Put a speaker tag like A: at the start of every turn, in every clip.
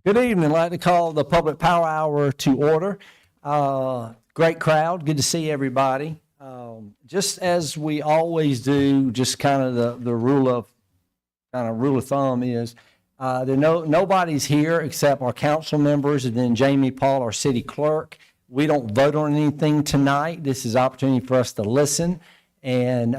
A: Good evening. I'd like to call the Public Power Hour to order. Great crowd. Good to see everybody. Just as we always do, just kind of the rule of thumb is nobody's here except our council members and then Jamie Paul, our city clerk. We don't vote on anything tonight. This is an opportunity for us to listen and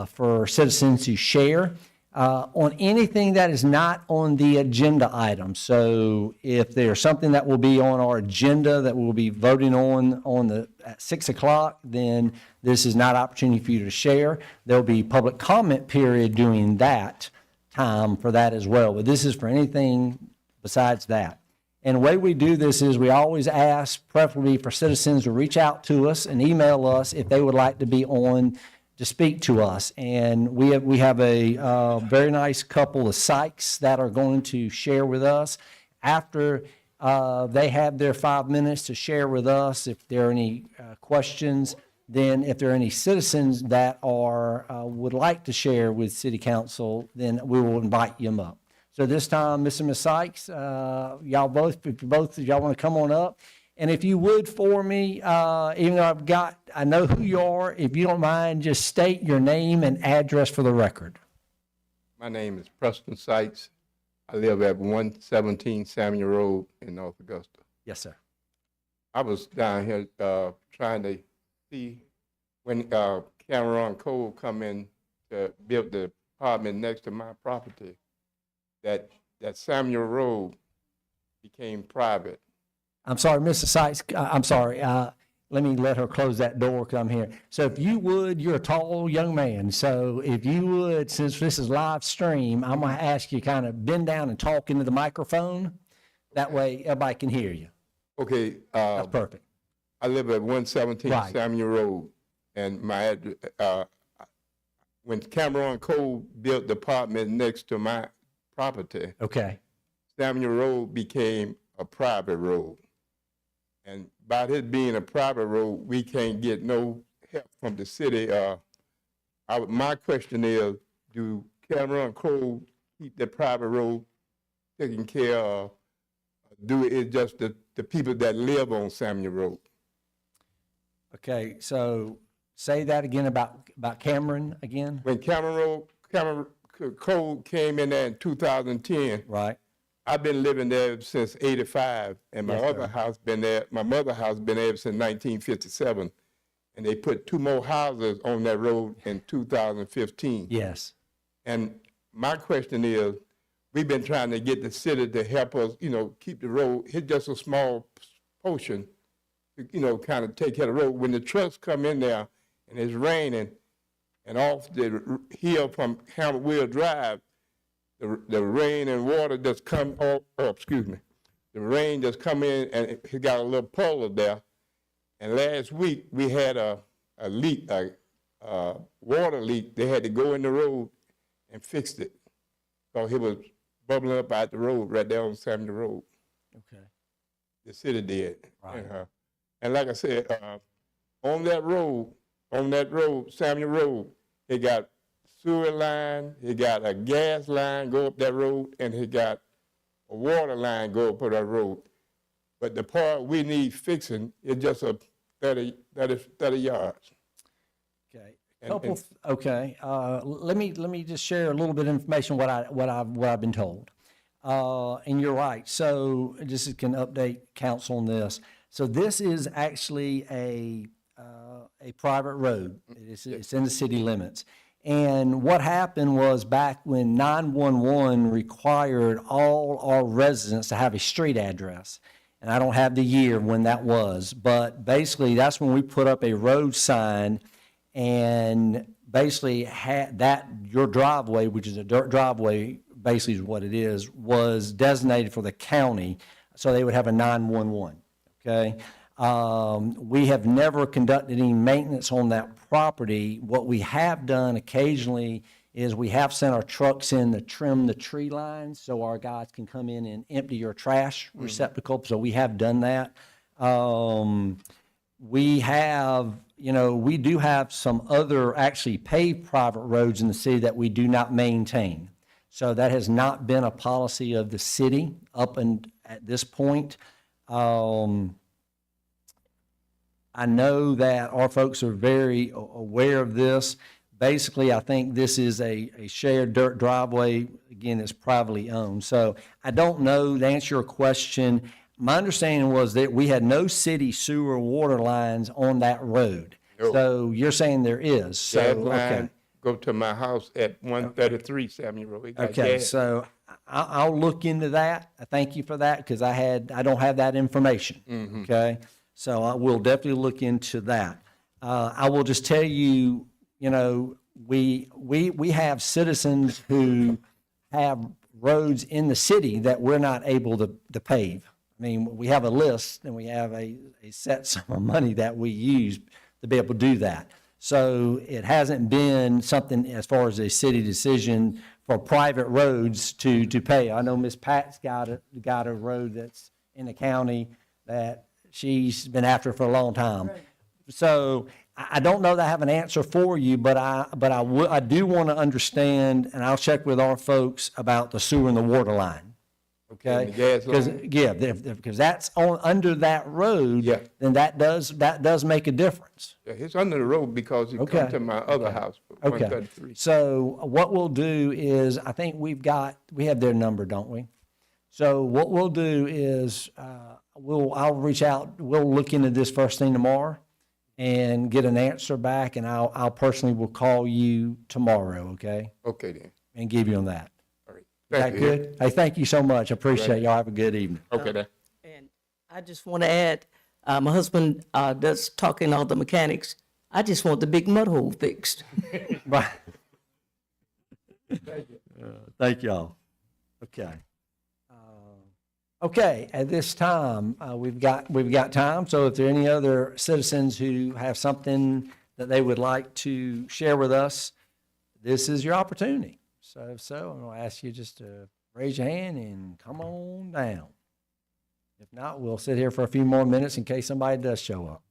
A: for citizens to share on anything that is not on the agenda item. So if there's something that will be on our agenda that we'll be voting on at 6 o'clock, then this is not an opportunity for you to share. There'll be public comment period during that time for that as well. But this is for anything besides that. And the way we do this is we always ask, preferably for citizens to reach out to us and email us if they would like to be on to speak to us. And we have a very nice couple of psychs that are going to share with us after they have their 5 minutes to share with us. If there are any questions, then if there are any citizens that would like to share with City Council, then we will invite them up. So this time, Mr. and Ms. Sykes, y'all both of y'all want to come on up. And if you would for me, even though I know who you are, if you don't mind, just state your name and address for the record.
B: My name is Preston Sykes. I live at 117 Samuel Road in North Augusta.
A: Yes, sir.
B: I was down here trying to see when Cameron Cole come in to build the apartment next to my property, that Samuel Road became private.
A: I'm sorry, Mr. Sykes, I'm sorry. Let me let her close that door because I'm here. So if you would, you're a tall young man. So if you would, since this is live stream, I'm going to ask you kind of bend down and talk into the microphone. That way everybody can hear you.
B: Okay.
A: That's perfect.
B: I live at 117
A: Right.
B: Samuel Road. And my address, when Cameron Cole built the apartment next to my property,
A: Okay.
B: Samuel Road became a private road. And by it being a private road, we can't get no help from the city. My question is, do Cameron Cole keep the private road taken care of? Do it just the people that live on Samuel Road?
A: Okay, so say that again about Cameron again.
B: When Cameron Cole came in there in 2010,
A: Right.
B: I've been living there since '85, and my
A: Yes,
B: other
A: sir.
B: house been there. My mother house been there since 1957, and they put 2 more houses on that road in 2015.
A: Yes.
B: And my question is, we've been trying to get the city to help us, keep the road. It's just a small portion, kind of take care of the road. When the trucks come in there and it's raining, and off the hill from Hammer Wheel Drive, the rain and water just come, the rain just come in and it got a little puddle there. And last week we had a leak, a water leak. They had to go in the road and fix it. So it was bubbling up out the road right there on Samuel Road.
A: Okay.
B: The city did.
A: Right.
B: And like I said, on that road, Samuel Road, it got sewer line, he got a gas line go up that road, and he got a water line go up that road. But the part we need fixing is just a 30 yards.
A: Okay. Okay. Let me just share a little bit of information what I've been told. And you're right. So just can update council on this. So this is actually a private road. It's in the city limits. And what happened was back when 911 required all our residents to have a street address. And I don't have the year when that was, but basically that's when we put up a road sign and basically had that your driveway, which is a dirt driveway, basically is what it is, was designated for the county, so they would have a 911. Okay. We have never conducted any maintenance on that property. What we have done occasionally is we have sent our trucks in to trim the tree lines so our guys can come in and empty your trash receptacle. So we have done that. We have, we do have some other actually paved private roads in the city that we do not maintain. So that has not been a policy of the city up and at this point. I know that our folks are very aware of this. Basically, I think this is a shared dirt driveway. Again, it's privately owned. So I don't know, to answer your question, my understanding was that we had no city sewer water lines on that road.
B: No.
A: So you're saying there is, so,
B: Gas
A: okay.
B: line go to my house at 133 Samuel Road. It got
A: Okay,
B: gas.
A: so I'll look into that. I thank you for that, because I don't have that information, okay? So I will definitely look into that. I will just tell you, you know, we have citizens who have roads in the city that we're not able to pave. I mean, we have a list and we have a set sum of money that we use to be able to do that. So it hasn't been something as far as a city decision for private roads to pay. I know Miss Pat's got a road that's in the county that she's been after for a long time. Right. So I don't know that I have an answer for you, but I do want to understand, and I'll check with our folks about the sewer and the water line. Okay,
B: And the gas
A: because
B: line?
A: because that's on under that road.
B: Yeah.
A: Then that does make a difference.
B: Yeah, it's under the road because it
A: Okay.
B: comes to my other house,
A: Okay.
B: 133.
A: So what we'll do is, I think we have their number, don't we? So what we'll do is I'll reach out. We'll look into this first thing tomorrow and get an answer back, and I'll personally will call you tomorrow. Okay,
B: Okay then.
A: and give you on that.
B: All right.
A: Is that
B: Thank you.
A: good? Hey, thank you so much. I appreciate
B: Right.
A: y'all. Have a good evening.
B: Okay then.
C: And I just want to add, my husband does talking all the mechanics. I just want the big mud hole fixed.
A: Right. Thank y'all. Okay. Okay, at this time, we've got time, so if there are any other citizens who have something that they would like to share with us, this is your opportunity. So I'm going to ask you just to raise your hand and come on down. If not, we'll sit here for a few more minutes in case somebody does show up.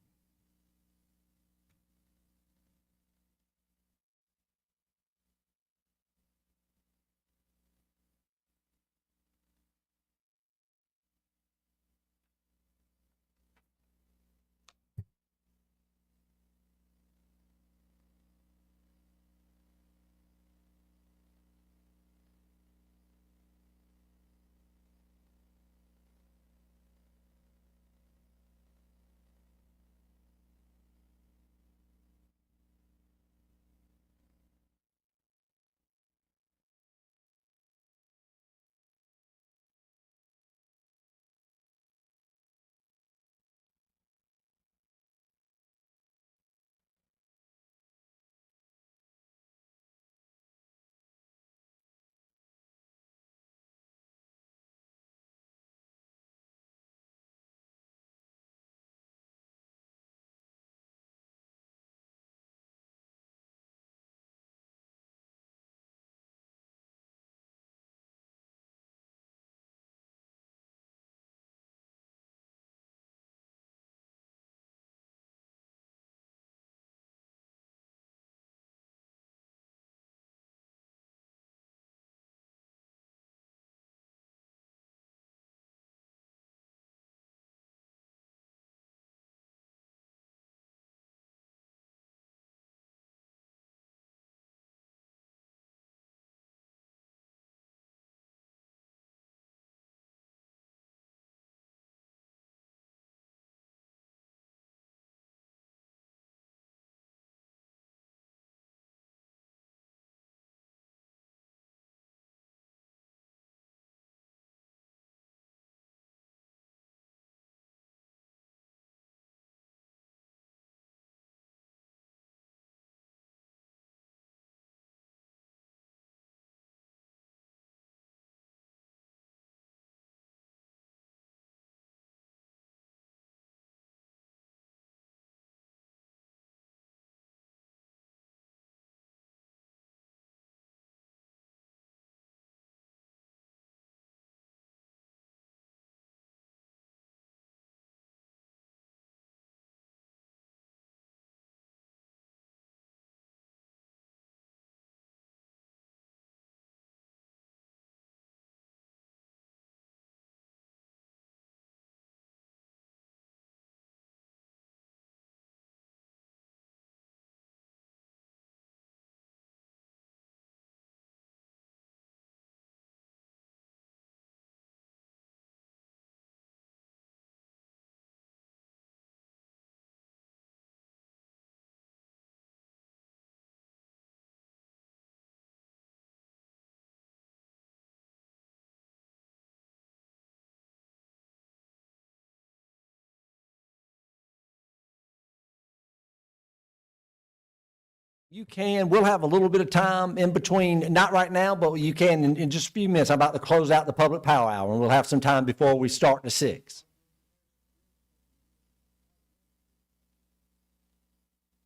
A: You can, we'll have a little bit of time in between, not right now, but you can in just a few minutes. I'm about to close out the public power hour, and we'll have some time before we start to 6.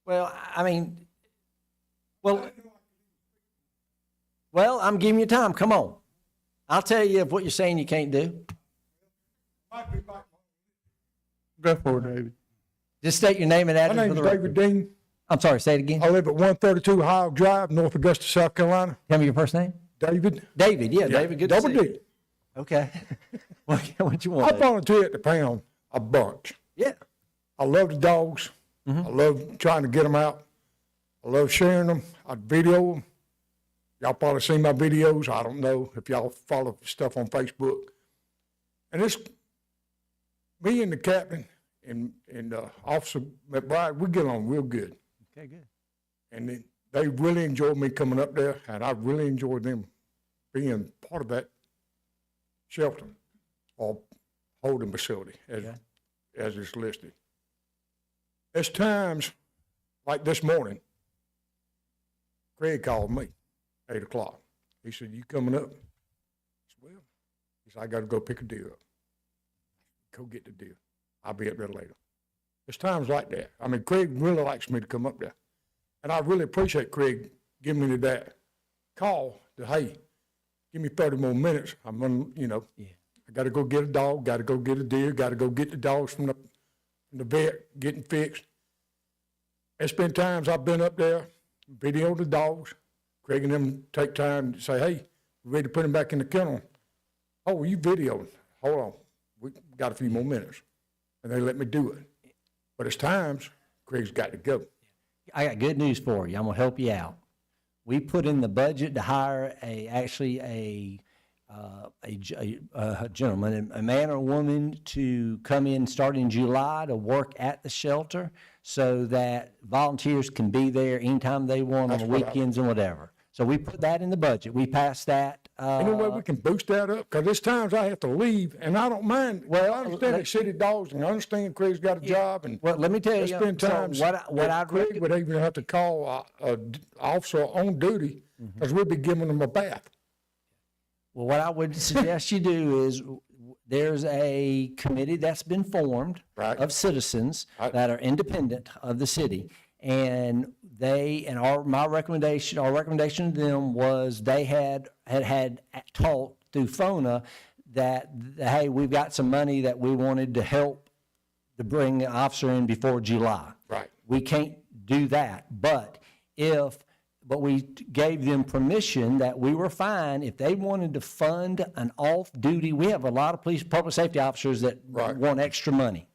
A: Well, I mean, well, I'm giving you time. Come on. I'll tell you if what you're saying you can't do.
D: Go for it, David.
A: Just state your name and
D: My
A: address for
D: name's
A: the
D: David
A: record.
D: Dean.
A: I'm sorry, say it again.
D: I live at 132 Ohio Drive, North Augusta, South Carolina.
A: Tell me your first name.
D: David.
A: David, yeah, David, good to
D: Double
A: see you.
D: D.
A: Okay. What you
D: I
A: want?
D: volunteer at the pound a bunch.
A: Yeah.
D: I love the dogs. I love trying to get them out. I love sharing them. I video them. Y'all probably seen my videos. I don't know if y'all follow stuff on Facebook. And it's me and the captain and Officer McBride, we get along real good.
A: Okay, good.
D: And they really enjoyed me coming up there, and I really enjoyed them being part of that shelter or holding facility, as it's listed. There's times, like this morning, Craig called me, 8 o'clock. He said, "You coming up?" I said, "Well," he said, "I got to go pick a deer up." Go get the deer. I'll be up there later. There's times like that. I mean, Craig really likes me to come up there. And I really appreciate Craig giving me that call to, hey, give me 30 more minutes. I'm gonna, I got to go get a dog, got to go get a deer, got to go get the dogs from the vet, getting fixed. There's been times I've been up there, videoed the dogs. Craig and them take time to say, hey, we're ready to put them back in the kennel. Oh, you videoed. Hold on. We got a few more minutes. And they let me do it. But it's times Craig's got to go.
A: I got good news for you. I'm gonna help you out. We put in the budget to hire a gentleman, a man or a woman, to come in starting in July to work at the shelter so that volunteers can be there anytime they want on the weekends and whatever. So we put that in the budget. We passed that.
D: Any way we can boost that up? Because there's times I have to leave, and I don't mind. Well, I understand it's city dogs, and I understand Craig's got a job, and
A: Well, let me tell you.
D: there's been times
A: what
D: that
A: I'd
D: Craig would even have to call a officer on duty because we'd be giving them a bath.
A: Well, what I would suggest you do is there's a committee that's been formed
D: Right.
A: of citizens that are independent of the city. And our recommendation to them was they had taught through FONA that, hey, we've got some money that we wanted to help to bring an officer in before July.
D: Right.
A: We can't do that, but we gave them permission that we were fine if they wanted to fund an off-duty. We have a lot of public safety officers that want extra money,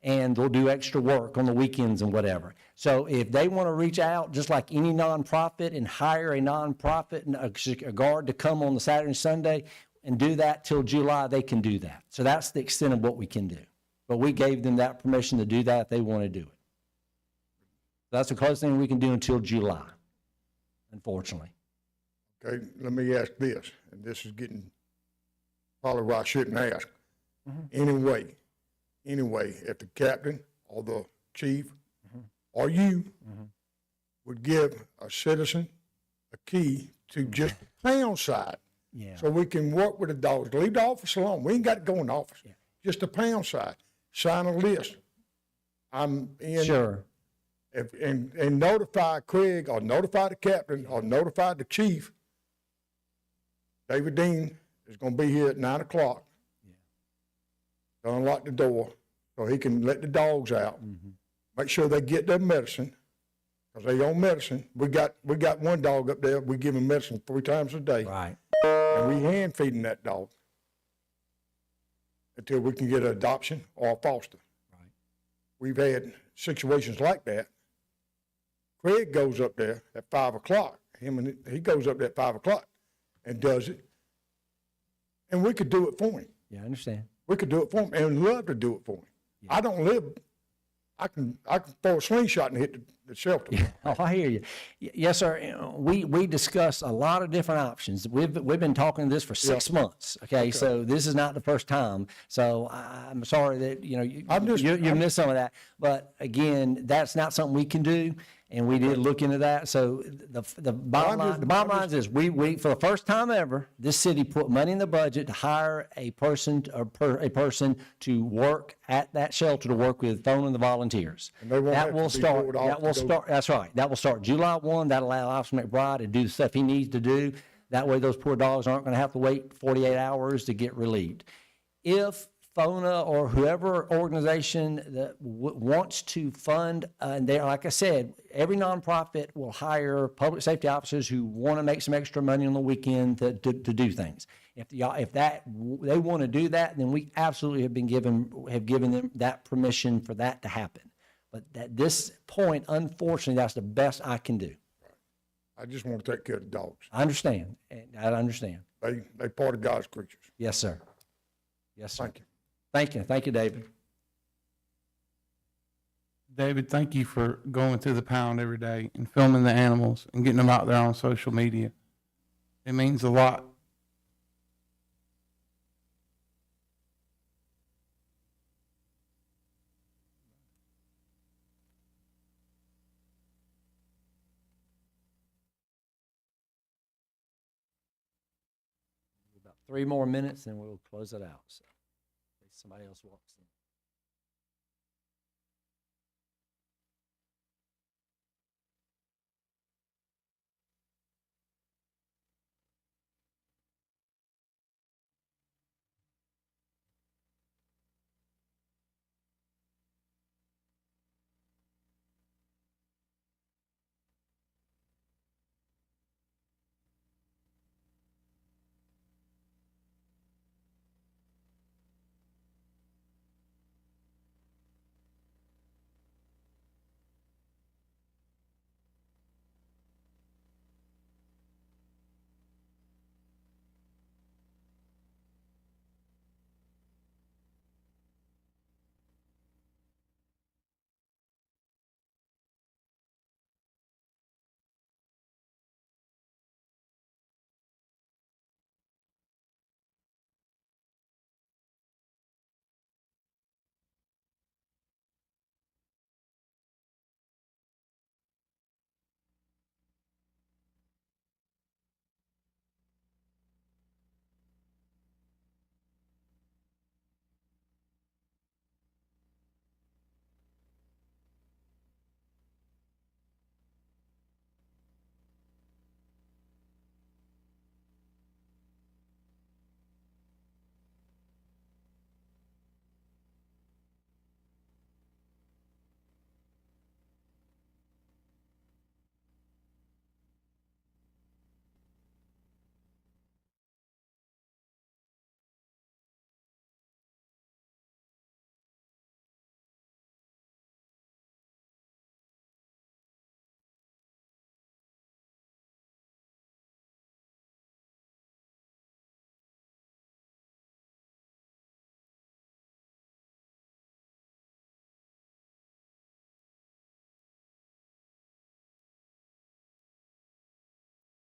A: and they'll do extra work on the weekends and whatever. So if they want to reach out, just like any nonprofit, and hire a nonprofit, a guard to come on the Saturday and Sunday and do that till July, they can do that. So that's the extent of what we can do. But we gave them that permission to do that if they want to do it. That's the closest thing we can do until July, unfortunately.
D: Okay, let me ask this, and this is getting probably why I shouldn't ask. Anyway, if the captain or the chief or you would give a citizen a key to just the pound side, so we can work with the dogs. Leave the office alone. We ain't got to go in the office. Just the pound side. Sign a list. I'm in.
A: Sure.
D: And notify Craig or notify the captain or notify the chief. David Dean is going to be here at 9 o'clock. To unlock the door so he can let the dogs out. Make sure they get their medicine because they own medicine. We got one dog up there. We give him medicine 3 times a day.
A: Right.
D: And we hand feeding that dog until we can get an adoption or a foster.
A: Right.
D: We've had situations like that. Craig goes up there at 5 o'clock. He goes up there at 5 o'clock and does it. And we could do it for him.
A: Yeah, I understand.
D: We could do it for him and love to do it for him. I don't live, I can throw a slingshot and hit the shelter.
A: Oh, I hear you. Yes, sir. We discussed a lot of different options. We've been talking this for 6 months. Okay, so this is not the first time. So I'm sorry that you missed some of that. But again, that's not something we can do. And we did look into that. So the bottom line is we, for the first time ever, this city put money in the budget to hire a person, a person to work at that shelter to work with phone and the volunteers.
D: And they won't
A: That
D: have
A: will
D: to be
A: start,
D: pulled off
A: that will
D: to go-
A: start, that's right. That will start July 1. That'll allow Officer McBride to do the stuff he needs to do. That way those poor dogs aren't going to have to wait 48 hours to get relieved. If FONA or whoever organization that wants to fund, and they're, like I said, every nonprofit will hire public safety officers who want to make some extra money on the weekend to do things. If they want to do that, then we absolutely have given them that permission for that to happen. But at this point, unfortunately, that's the best I can do.
D: I just want to take care of the dogs.
A: I understand. I understand.
D: They part of God's creatures.
A: Yes, sir. Yes, sir.
D: Thank you.
A: Thank you. Thank you, David.
E: David, thank you for going to the pound every day and filming the animals and getting them out there on social media. It means a lot.
A: About 3 more minutes and we'll close it out. So, in case somebody else walks in.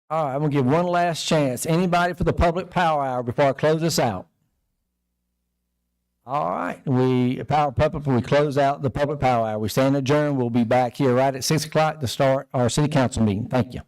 A: All right, I'm gonna give one last chance. Anybody for the public power hour before I close this out? All right, we close out the public power hour. We stand adjourned. We'll be back here right at 6 o'clock to start our city council meeting. Thank you.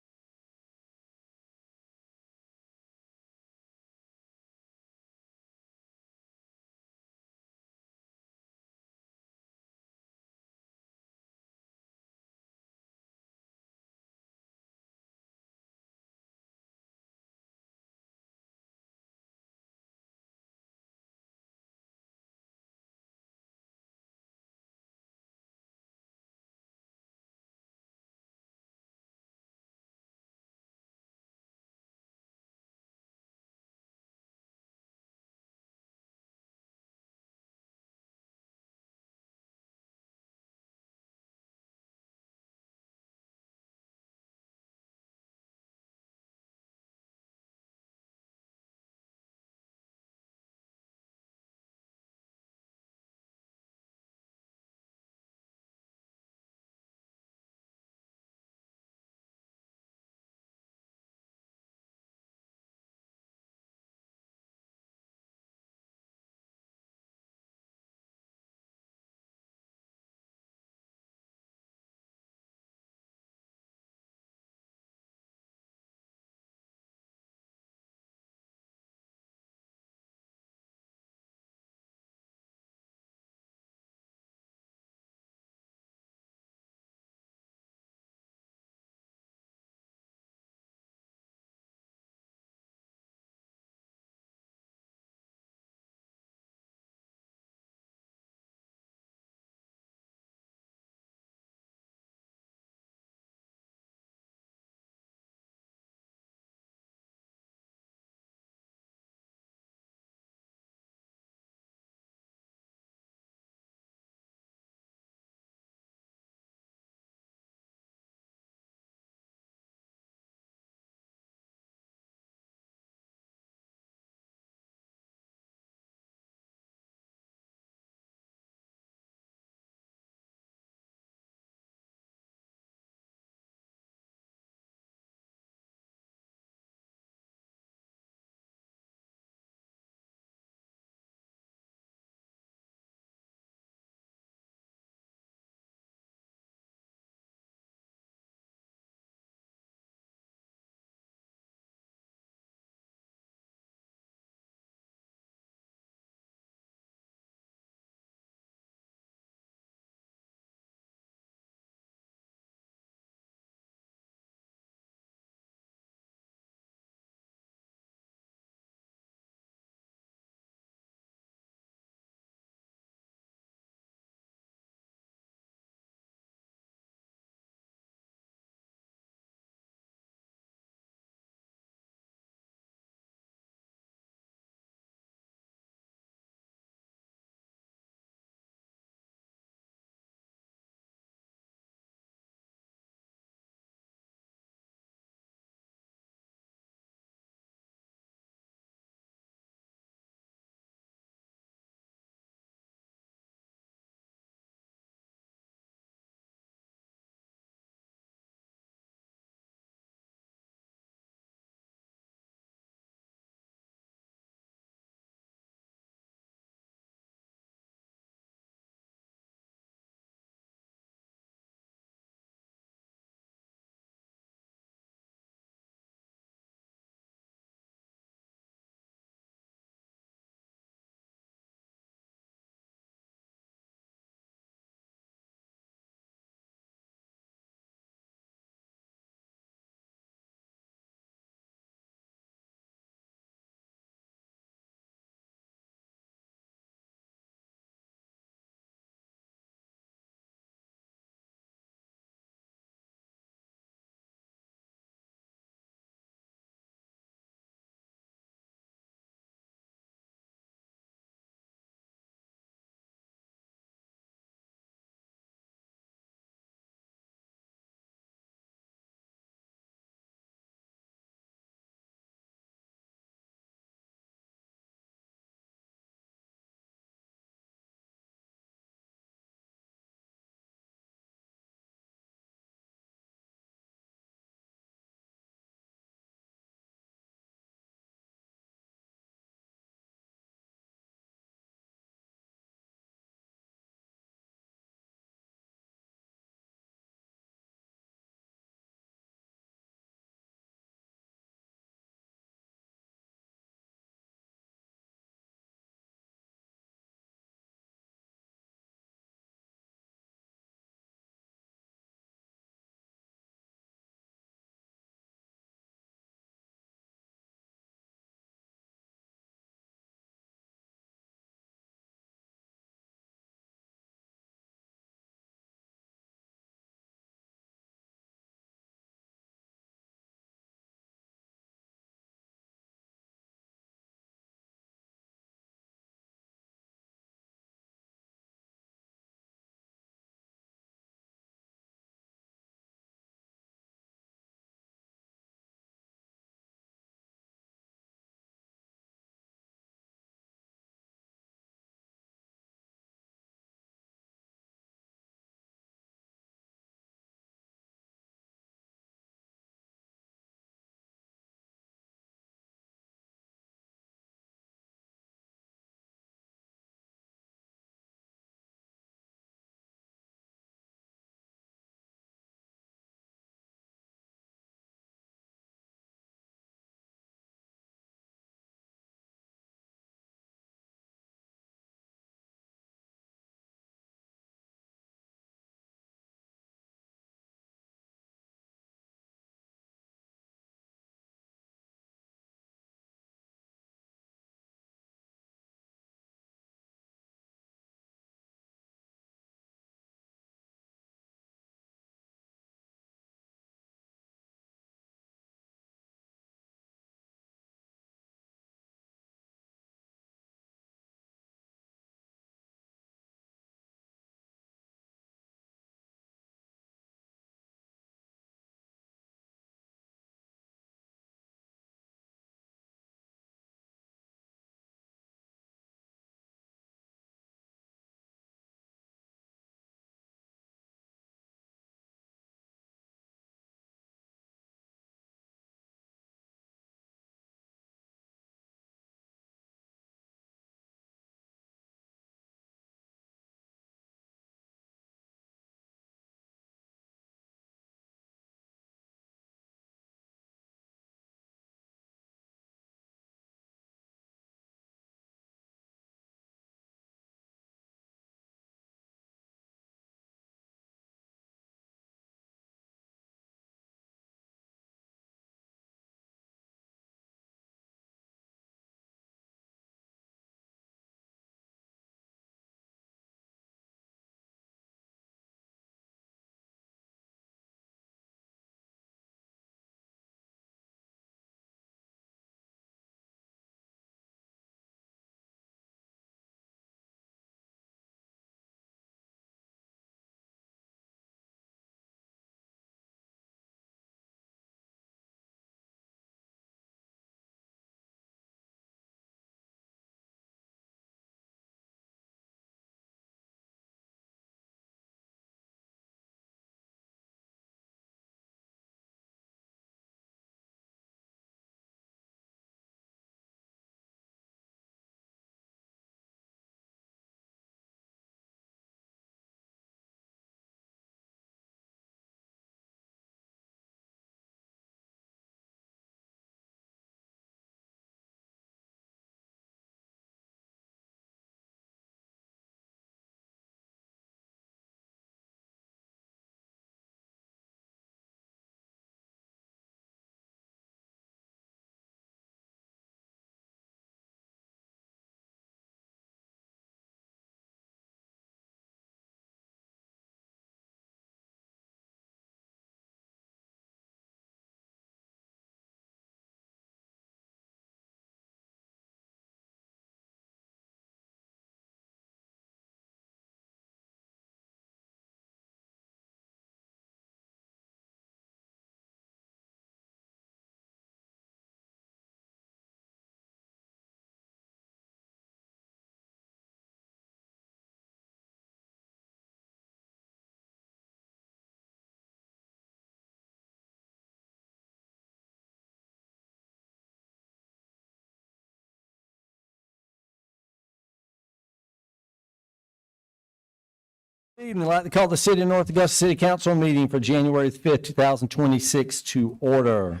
A: Evening, I'd like to call the City of North Augusta City Council meeting for January the 5th, 2026 to order.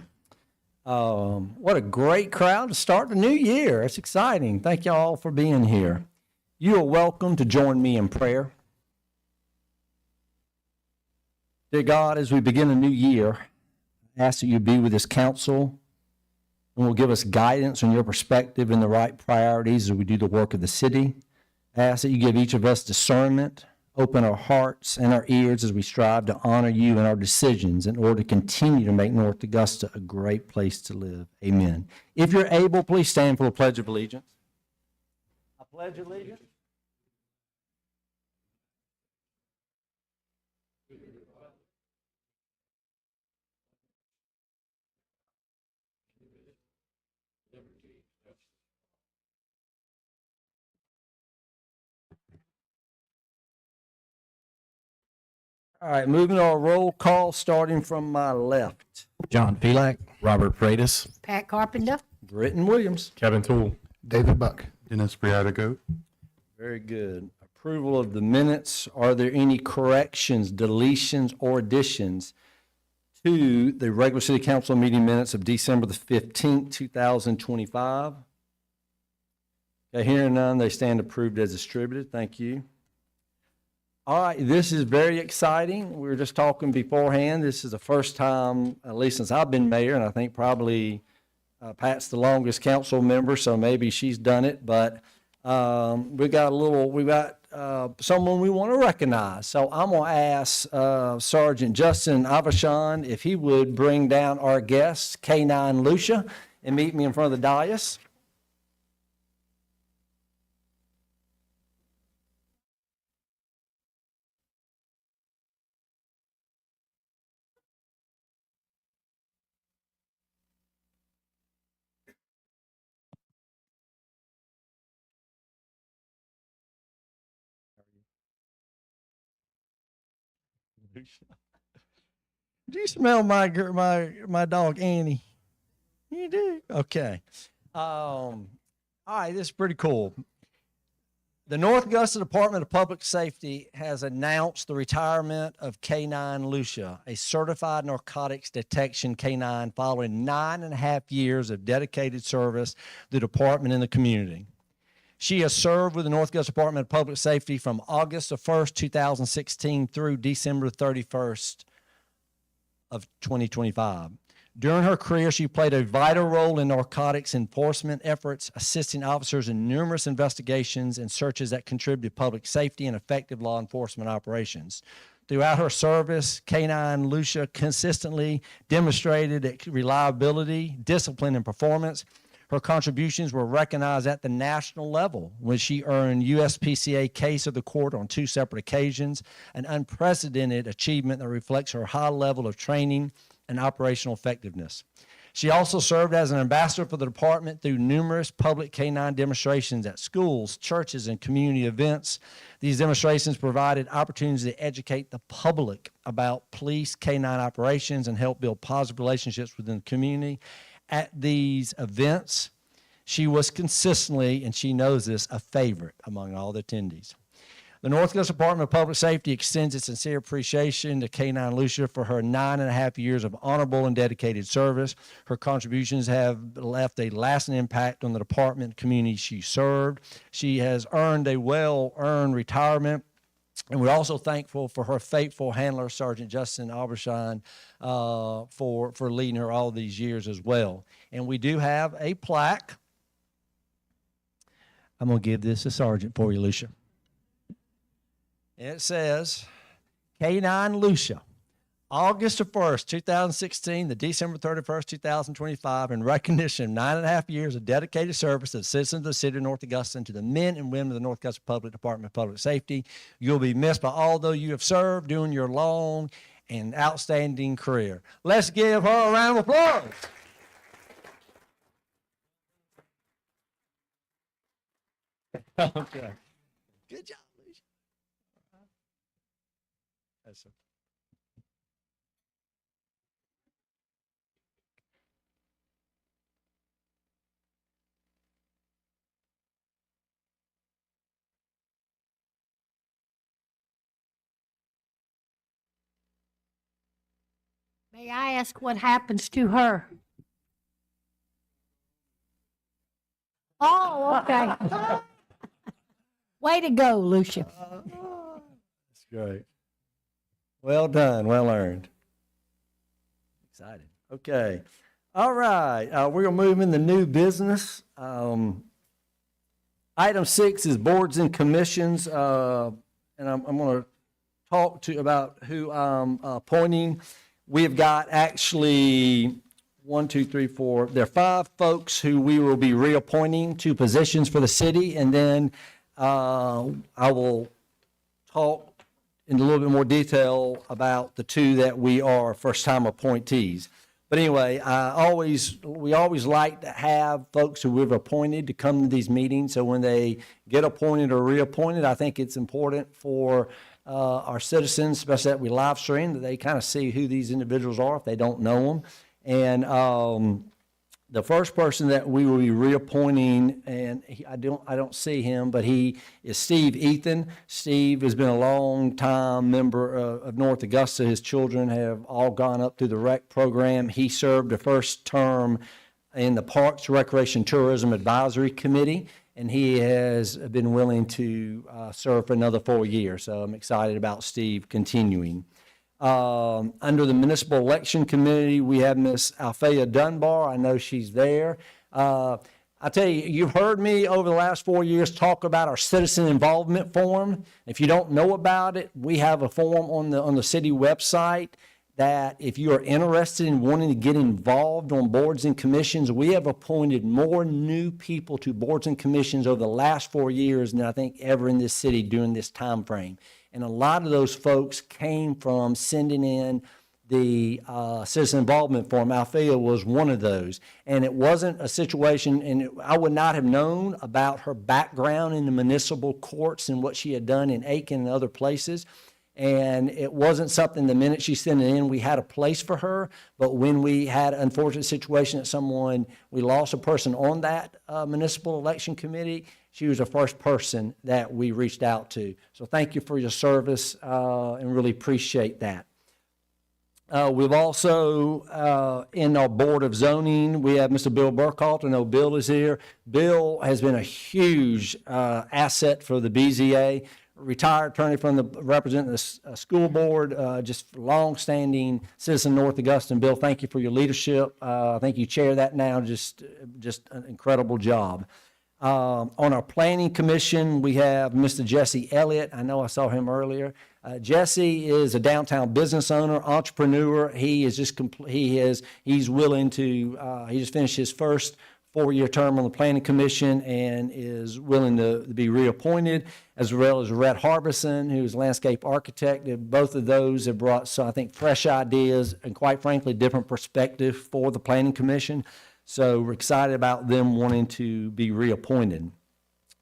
A: What a great crowd to start the new year. It's exciting. Thank you all for being here. You are welcome to join me in prayer. Dear God, as we begin a new year, I ask that you be with this council and will give us guidance on your perspective and the right priorities as we do the work of the city. I ask that you give each of us discernment, open our hearts and our ears as we strive to honor you in our decisions in order to continue to make North Augusta a great place to live. Amen. If you're able, please stand for the Pledge of Allegiance. I pledge allegiance. All right, moving to our roll call, starting from my left.
F: John Pelak, Robert Freitas,
G: Pat Carpenter.
A: Britton Williams.
F: Kevin Toole, David Buck.
E: Dennis Briatigo.
A: Very good. Approval of the minutes. Are there any corrections, deletions, or additions to the regular city council meeting minutes of December the 15th, 2025? Okay, hearing none, they stand approved as distributed. Thank you. All right, this is very exciting. We were just talking beforehand. This is the first time, at least since I've been mayor, and I think probably Pat's the longest council member, so maybe she's done it. But we got someone we want to recognize. So I'm going to ask Sergeant Justin Avashon if he would bring down our guest, K9 Lucia, and meet me in front of the dais. Do you smell my dog Annie? You do? Okay. All right, this is pretty cool. The North Augusta Department of Public Safety has announced the retirement of K9 Lucia, a certified narcotics detection K9 following 9.5 years of dedicated service to the department and the community. She has served with the North Augusta Department of Public Safety from August the 1st, 2016 through December 31st of 2025. During her career, she played a vital role in narcotics enforcement efforts, assisting officers in numerous investigations and searches that contribute to public safety and effective law enforcement operations. Throughout her service, K9 Lucia consistently demonstrated reliability, discipline, and performance. Her contributions were recognized at the national level when she earned USPCA Case of the Court on 2 separate occasions, an unprecedented achievement that reflects her high level of training and operational effectiveness. She also served as an ambassador for the department through numerous public K9 demonstrations at schools, churches, and community events. These demonstrations provided opportunities to educate the public about police K9 operations and help build positive relationships within the community. At these events, she was consistently, and she knows this, a favorite among all the attendees. The North Augusta Department of Public Safety extends its sincere appreciation to K9 Lucia for her 9.5 years of honorable and dedicated service. Her contributions have left a lasting impact on the department and community she served. She has earned a well-earned retirement. And we're also thankful for her faithful handler, Sergeant Justin Aubuchon, for leading her all these years as well. And we do have a plaque. I'm going to give this to Sergeant for you, Lucia. And it says, K9 Lucia, August the 1st, 2016 to December 31st, 2025, in recognition of 9.5 years of dedicated service to the citizens of the city of North Augusta and to the men and women of the North Augusta Public Department of Public Safety. You'll be missed by all those you have served during your long and outstanding career. Let's give her a round of applause. Okay. Good job, Lucia. That's okay.
G: May I ask what happens to her? Oh, okay. Way to go, Lucia.
A: That's great. Well done, well earned. Excited. Okay. All right, we're gonna move into new business. Item 6 is boards and commissions, and I'm gonna talk to about who I'm appointing. We have got actually 1, 2, 3, 4. There are 5 folks who we will be reappointing to positions for the city, and then I will talk in a little bit more detail about the 2 that we are first-time appointees. But anyway, we always like to have folks who we've appointed to come to these meetings. So when they get appointed or reappointed, I think it's important for our citizens, especially that we live stream, that they kind of see who these individuals are if they don't know them. And the first person that we will be reappointing, and I don't see him, but he is Steve Ethan. Steve has been a long-time member of North Augusta. His children have all gone up through the rec program. He served the first term in the Parks, Recreation, Tourism Advisory Committee, and he has been willing to serve for another 4 years. So I'm excited about Steve continuing. Under the Municipal Election Committee, we have Miss Althea Dunbar. I know she's there. I tell you, you've heard me over the last 4 years talk about our citizen involvement form. If you don't know about it, we have a form on the city website that if you are interested in wanting to get involved on boards and commissions, we have appointed more new people to boards and commissions over the last 4 years than I think ever in this city during this time frame. And a lot of those folks came from sending in the citizen involvement form. Althea was one of those. And it wasn't a situation, and I would not have known about her background in the municipal courts and what she had done in Aiken and other places. And it wasn't something the minute she sent it in, we had a place for her. But when we had an unfortunate situation that we lost a person on that municipal election committee, she was the first person that we reached out to. So thank you for your service and really appreciate that. We've also, in our Board of Zoning, we have Mr. Bill Burkhalter. I know Bill is here. Bill has been a huge asset for the BZA. Retired attorney from representing the school board, just long-standing citizen North Augusta. And Bill, thank you for your leadership. I think you chair that now, just an incredible job. On our planning commission, we have Mr. Jesse Elliott. I know I saw him earlier. Jesse is a downtown business owner, entrepreneur. He is just he's willing to, he just finished his first 4-year term on the planning commission and is willing to be reappointed, as well as Rhett Harbison, who's a landscape architect. Both of those have brought, so I think, fresh ideas and, quite frankly, different perspective for the planning commission. So we're excited about them wanting to be reappointed.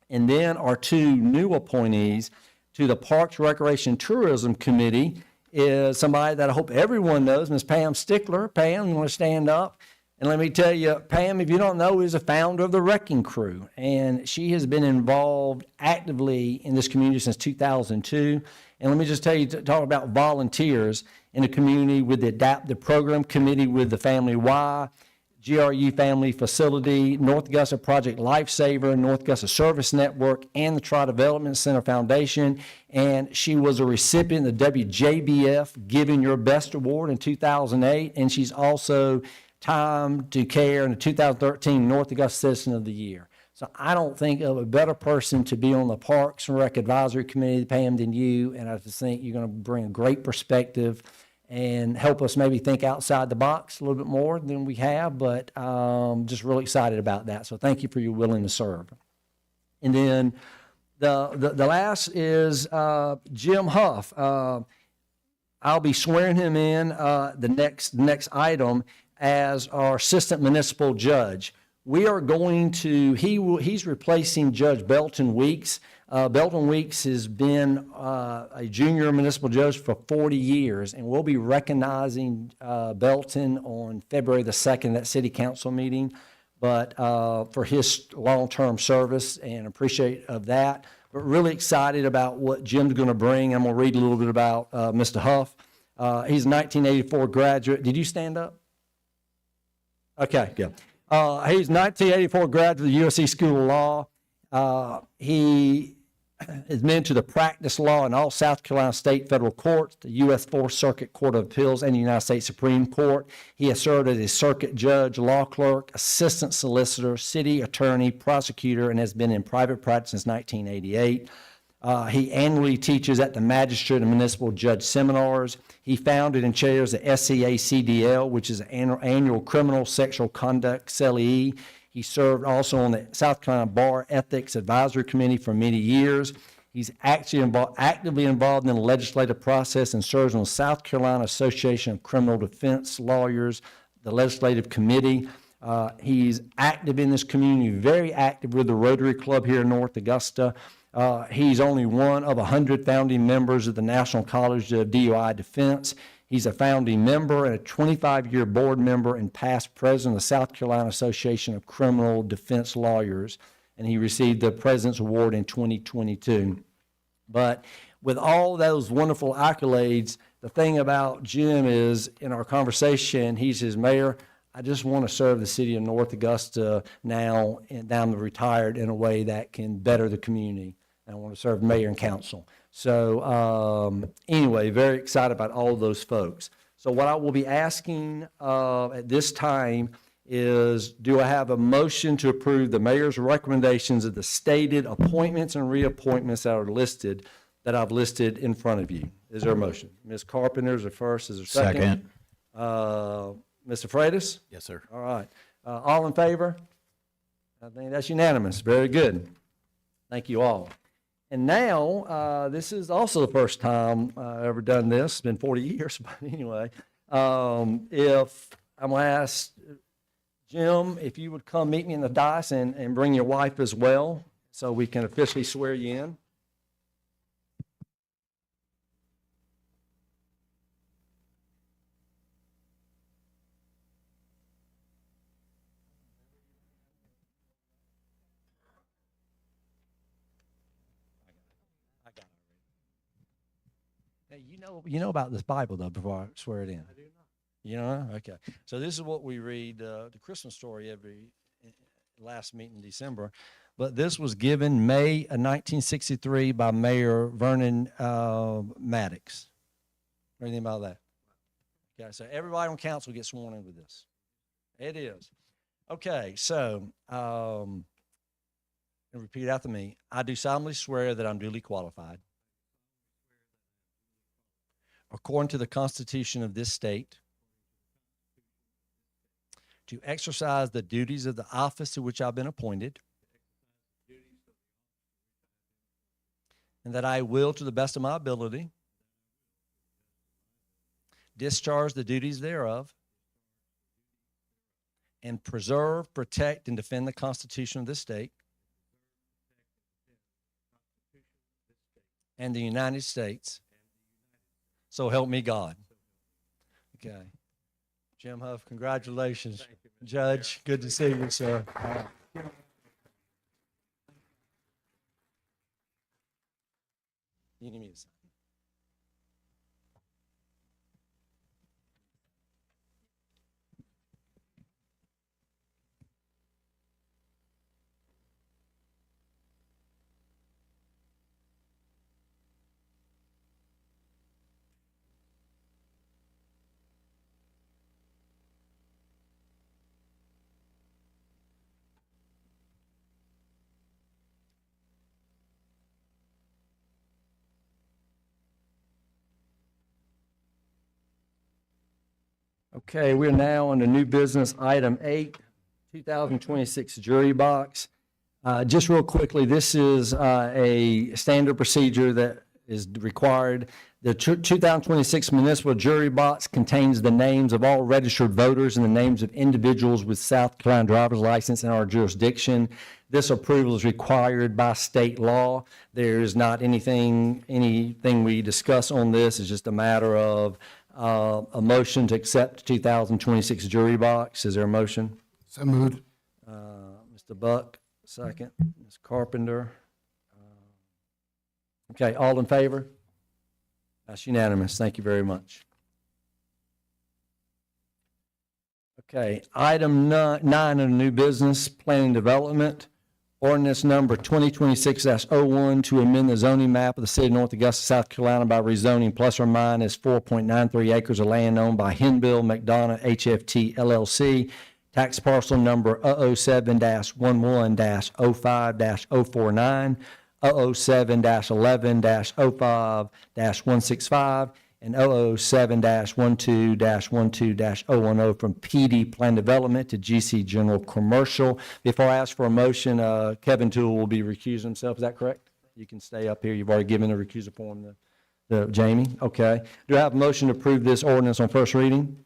A: And then our 2 new appointees to the Parks, Recreation, Tourism Committee is somebody that I hope everyone knows, Ms. Pam Stickler. Pam, you want to stand up? And let me tell you, Pam, if you don't know, is a founder of the Wrecking Crew. And she has been involved actively in this community since 2002. And let me just tell you, talk about volunteers in the community with the Adaptive Program Committee with the Family Y, GRU Family Facility, North Augusta Project Lifesaver, North Augusta Service Network, and the Tri-Development Center Foundation. And she was a recipient of the WJBF Giving Your Best Award in 2008. And she's also Time to Care in the 2013 North Augusta Citizen of the Year. So I don't think of a better person to be on the Parks and Rec Advisory Committee, Pam, than you. And I just think you're going to bring a great perspective and help us maybe think outside the box a little bit more than we have, but just really excited about that. So thank you for your willingness to serve. And then the last is Jim Huff. I'll be swearing him in the next item as our assistant municipal judge. We are going to, he's replacing Judge Belton Weeks. Belton Weeks has been a junior municipal judge for 40 years, and we'll be recognizing Belton on February the 2nd, that city council meeting, but for his long-term service, and appreciate of that. But really excited about what Jim's going to bring. I'm going to read a little bit about Mr. Huff. He's a 1984 graduate. Did you stand up? Okay, good. He's 1984 graduate of the USC School of Law. He has been to the practice law in all South Carolina state federal courts, the U.S. Fourth Circuit Court of Appeals, and the United States Supreme Court. He has served as a circuit judge, law clerk, assistant solicitor, city attorney, prosecutor, and has been in private practice since 1988. He annually teaches at the magistrate and municipal judge seminars. He founded and chairs the SCA-CDL, which is an annual criminal sexual conduct CLE. He served also on the South Carolina Bar Ethics Advisory Committee for many years. He's actually actively involved in the legislative process and serves on the South Carolina Association of Criminal Defense Lawyers, the legislative committee. He's active in this community, very active with the Rotary Club here in North Augusta. He's only one of 100 founding members of the National College of DUI Defense. He's a founding member and a 25-year board member and past president of the South Carolina Association of Criminal Defense Lawyers, and he received the President's Award in 2022. But with all those wonderful accolades, the thing about Jim is, in our conversation, he says, Mayor, I just want to serve the city of North Augusta now and down the retired in a way that can better the community. And I want to serve mayor and council. So anyway, very excited about all of those folks. So what I will be asking at this time is, do I have a motion to approve the mayor's recommendations of the stated appointments and reappointments that are listed, that I've listed in front of you? Is there a motion? Ms. Carpenter is the first, is there a second? Mr. Freitas?
F: Yes, sir.
A: All right. All in favor? I think that's unanimous. Very good. Thank you all. And now, this is also the first time I've ever done this. It's been 40 years, but anyway. If I'm going to ask Jim, if you would come meet me in the dais and bring your wife as well, so we can officially swear you in. Hey, you know about this Bible though before I swear it in. I do not. You know? Okay. So this is what we read the Christmas story every last meeting in December. But this was given May of 1963 by Mayor Vernon Maddox. Anything about that? Okay. So everybody on council gets sworn in with this. It is. Okay. So and repeat after me. I do solemnly swear that I'm duly qualified, according to the Constitution of this state, to exercise the duties of the office to which I've been appointed, and that I will, to the best of my ability, discharge the duties thereof, and preserve, protect, and defend the Constitution of this state and the United States. So help me God. Okay. Jim Huff, congratulations. Judge, good to see you, sir. You need me to sign. Okay, we're now on the new business item 8, 2026 jury box. Just real quickly, this is a standard procedure that is required. The 2026 municipal jury box contains the names of all registered voters and the names of individuals with South Carolina driver's license in our jurisdiction. This approval is required by state law. There is not anything we discuss on this. It's just a matter of a motion to accept 2026 jury box. Is there a motion?
F: So moved.
A: Mr. Buck, second. Ms. Carpenter. Okay, all in favor? That's unanimous. Thank you very much. Okay, item nine under new business, planning development. Ordinance number 2026-01 to amend the zoning map of the city of North Augusta, South Carolina by rezoning plus or minus 4.93 acres of land owned by Henbill McDonough HFT LLC, tax parcel number 007-11-05-049, 007-11-05-165, and 007-12-12-010 from PD Plan Development to GC General Commercial. Before I ask for a motion, Kevin Toole will be recusing himself. Is that correct? You can stay up here. You've already given the recusal form to Jamie. Okay. Do I have a motion to approve this ordinance on first reading?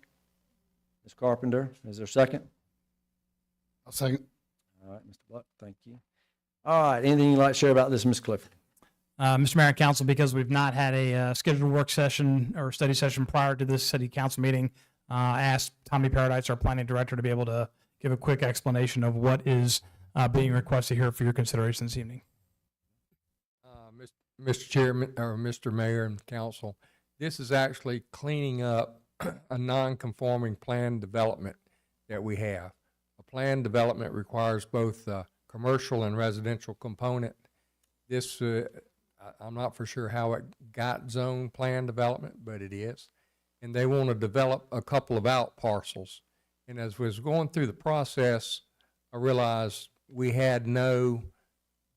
A: Ms. Carpenter, is there a second?
F: I'll second.
A: All right, Mr. Buck, thank you. All right, anything you'd like to share about this, Ms. Clifford?
H: Mr. Mayor and Council, because we've not had a scheduled work session or study session prior to this city council meeting, I asked Tommy Paradise, our planning director, to be able to give a quick explanation of what is being requested here for your consideration this evening.
I: Mr. Chairman, or Mr. Mayor and Council, this is actually cleaning up a non-conforming plan development that we have. A plan development requires both a commercial and residential component. This, I'm not for sure how it got zone plan development, but it is. And they want to develop a couple of out parcels. And as we was going through the process, I realized we had no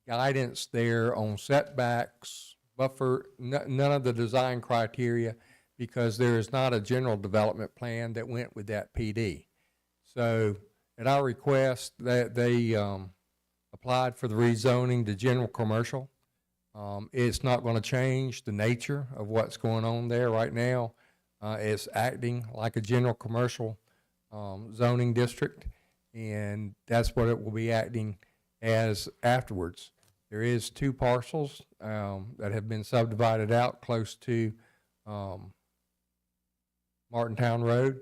I: guidance there on setbacks, buffer, none of the design criteria, because there is not a general development plan that went with that PD. So at our request, that they applied for the rezoning to general commercial. It's not going to change the nature of what's going on there right now. It's acting like a general commercial zoning district, and that's what it will be acting as afterwards. There is two parcels that have been subdivided out close to Martintown Road.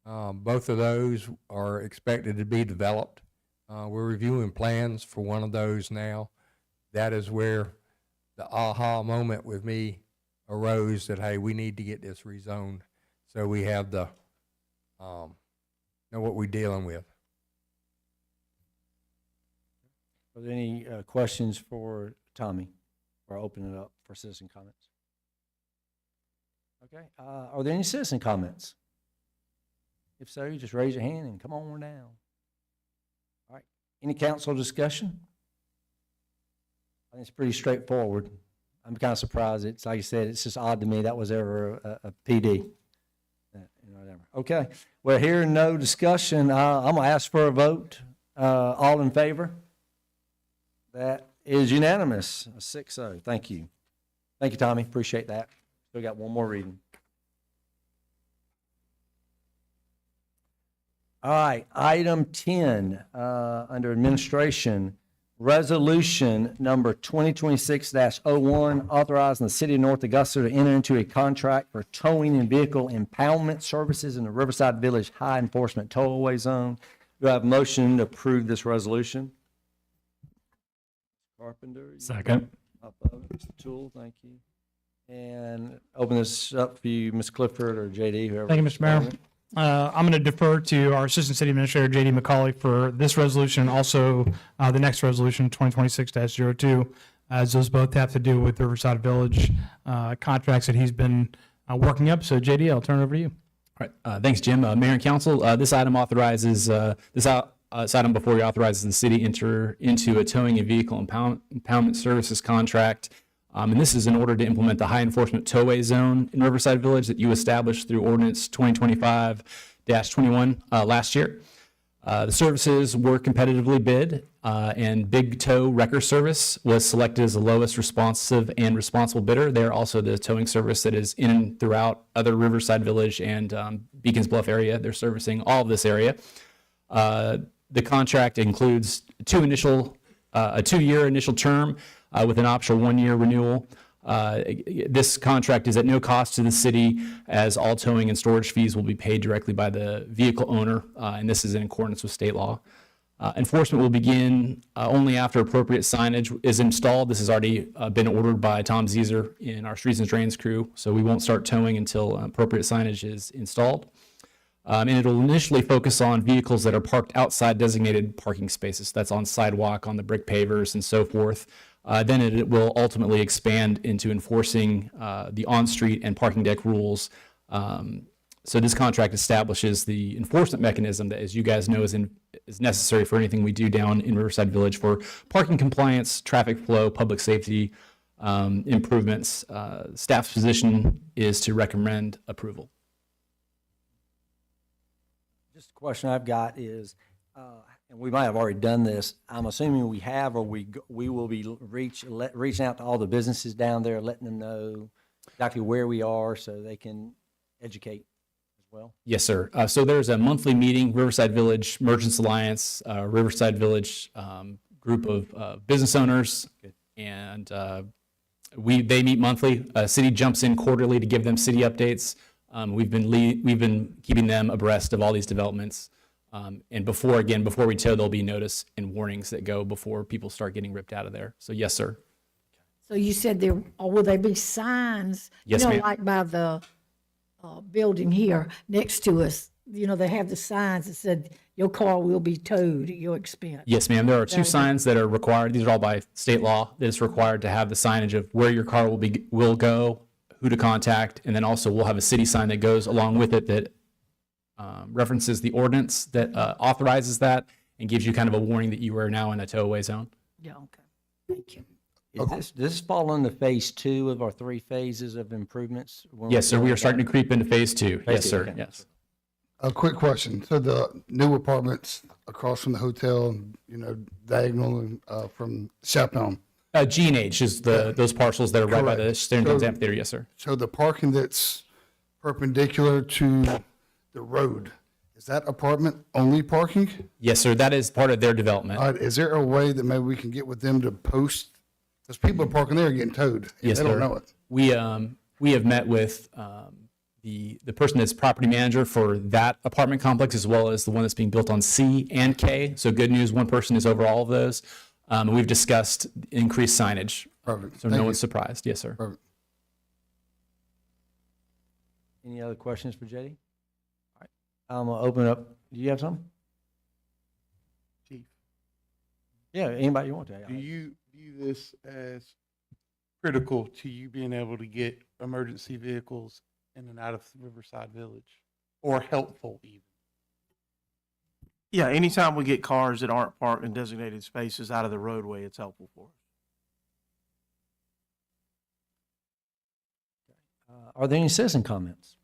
I: Both of those are expected to be developed. We're reviewing plans for one of those now. That is where the aha moment with me arose that, hey, we need to get this rezoned so we have the, know what we're dealing with.
A: Are there any questions for Tommy, or open it up for citizen comments? Okay, are there any citizen comments? If so, you just raise your hand and come on down. All right, any council discussion? I think it's pretty straightforward. I'm kind of surprised. It's like you said, it's just odd to me that was ever a PD. Whatever. Okay, well, hearing no discussion, I'm gonna ask for a vote. All in favor? That is unanimous, 6-0. Thank you. Thank you, Tommy. Appreciate that. Still got one more reading. All right, item 10, under administration, resolution number 2026-01, authorizing the city of North Augusta to enter into a contract for towing and vehicle impoundment services in the Riverside Village High Enforcement Tollway Zone. Do I have a motion to approve this resolution? Carpenter?
F: Second.
A: Mr. Toole, thank you. And open this up for you, Ms. Clifford or JD, whoever.
H: Thank you, Mr. Mayor. I'm going to defer to our Assistant City Administrator, JD McCauley, for this resolution, and also the next resolution, 2026-02, as those both have to do with the Riverside Village contracts that he's been working up. So, JD, I'll turn it over to you.
J: All right. Thanks, Jim. Mayor and Council, this item authorizes, this item before you authorizes the city enter into a towing and vehicle impoundment services contract. And this is in order to implement the high enforcement towway zone in Riverside Village that you established through ordinance 2025-21 last year. The services were competitively bid, and Big Tow Wrecker Service was selected as the lowest responsive and responsible bidder. They're also the towing service that is in and throughout other Riverside Village and Beacons Bluff area. They're servicing all of this area. The contract includes a 2-year initial term with an optional 1-year renewal. This contract is at no cost to the city, as all towing and storage fees will be paid directly by the vehicle owner, and this is in accordance with state law. Enforcement will begin only after appropriate signage is installed. This has already been ordered by Tom Zeeser in our Streets and Drains crew, so we won't start towing until appropriate signage is installed. And it'll initially focus on vehicles that are parked outside designated parking spaces. That's on sidewalk, on the brick pavers, and so forth. Then it will ultimately expand into enforcing the on-street and parking deck rules. So this contract establishes the enforcement mechanism that, as you guys know, is necessary for anything we do down in Riverside Village for parking compliance, traffic flow, public safety improvements. Staff's position is to recommend approval.
A: Just a question I've got is, and we might have already done this, I'm assuming we have, or we will be reaching out to all the businesses down there, letting them know exactly where we are so they can educate as well?
J: Yes, sir. So there's a monthly meeting, Riverside Village Merchants Alliance, Riverside Village group of business owners, and they meet monthly. City jumps in quarterly to give them city updates. We've been keeping them abreast of all these developments. And before we tow, there'll be notice and warnings that go before people start getting ripped out of there. So yes, sir.
G: So you said there, or will there be signs?
J: Yes,
G: You know,
J: ma'am.
G: like by the building here next to us, you know, they have the signs that said your car will be towed at your expense.
J: Yes, ma'am. There are two
G: Okay.
J: signs that are required. These are all by state law. That it's required to have the signage of where your car will go, who to contact, and then also we'll have a city sign that goes along with it that references the ordinance that authorizes that and gives you kind of a warning that you are now in a tow-away zone.
G: Yeah, okay. Thank you.
A: Does this fall into phase 2 of our 3 phases of improvements? when
J: Yes, sir. We
A: doing
J: are starting to creep into phase 2.
A: Phase
J: Yes,
A: two,
J: sir.
A: okay.
J: Yes.
F: A quick question. So the new apartments across from the hotel, you know, diagonal from Chappelle.
J: G and H is those parcels that are right by the
F: Correct.
J: Sterling
F: So-
J: Amphitheater. Yes, sir.
F: So the parking that's perpendicular to the road, is that apartment only parking?
J: Yes, sir. That is part of their development.
F: Is there a way that maybe we can get with them to post? Because people are parking there getting towed. And
J: Yes,
F: they don't
J: sir.
F: know it.
J: We have met with the person that's property manager for that apartment complex, as well as the one that's being built on C and K. So good news, one person is over all of those. We've discussed increased signage,
F: Perfect.
J: so
F: Thank
J: no
F: you.
J: one's surprised. Yes, sir.
F: Perfect.
A: Any other questions for JD? All right, I'm gonna open up. Do you have something?
E: Chief,
A: Yeah, anybody you want to.
E: do you view this as critical to you being able to get emergency vehicles in and out of Riverside Village, or helpful even?
K: Yeah, anytime we get cars that aren't parked in designated spaces out of the roadway, it's helpful for us.
A: Are there any citizen comments?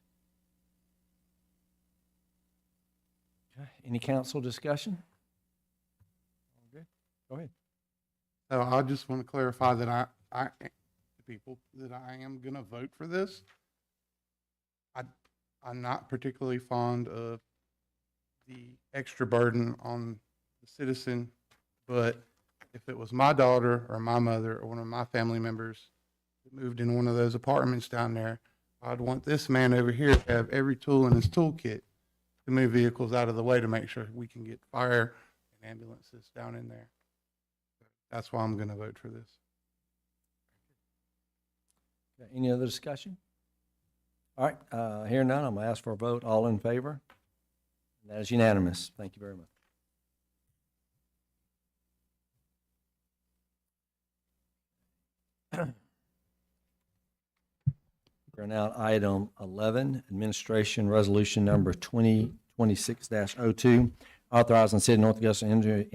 A: Okay, any council discussion? Okay, go ahead.
E: So I just want to clarify that I people, that I am going to vote for this. I'm not particularly fond of the extra burden on the citizen, but if it was my daughter or my mother or one of my family members that moved in one of those apartments down there, I'd want this man over here to have every tool in his toolkit to move vehicles out of the way to make sure we can get fire and ambulances down in there. That's why I'm going to vote for this.
A: Okay, any other discussion? All right, hearing none, I'm gonna ask for a vote. All in favor? That is unanimous. Thank you very much. We're now at item 11, Administration Resolution Number 2026-02, authorizing the city of North Augusta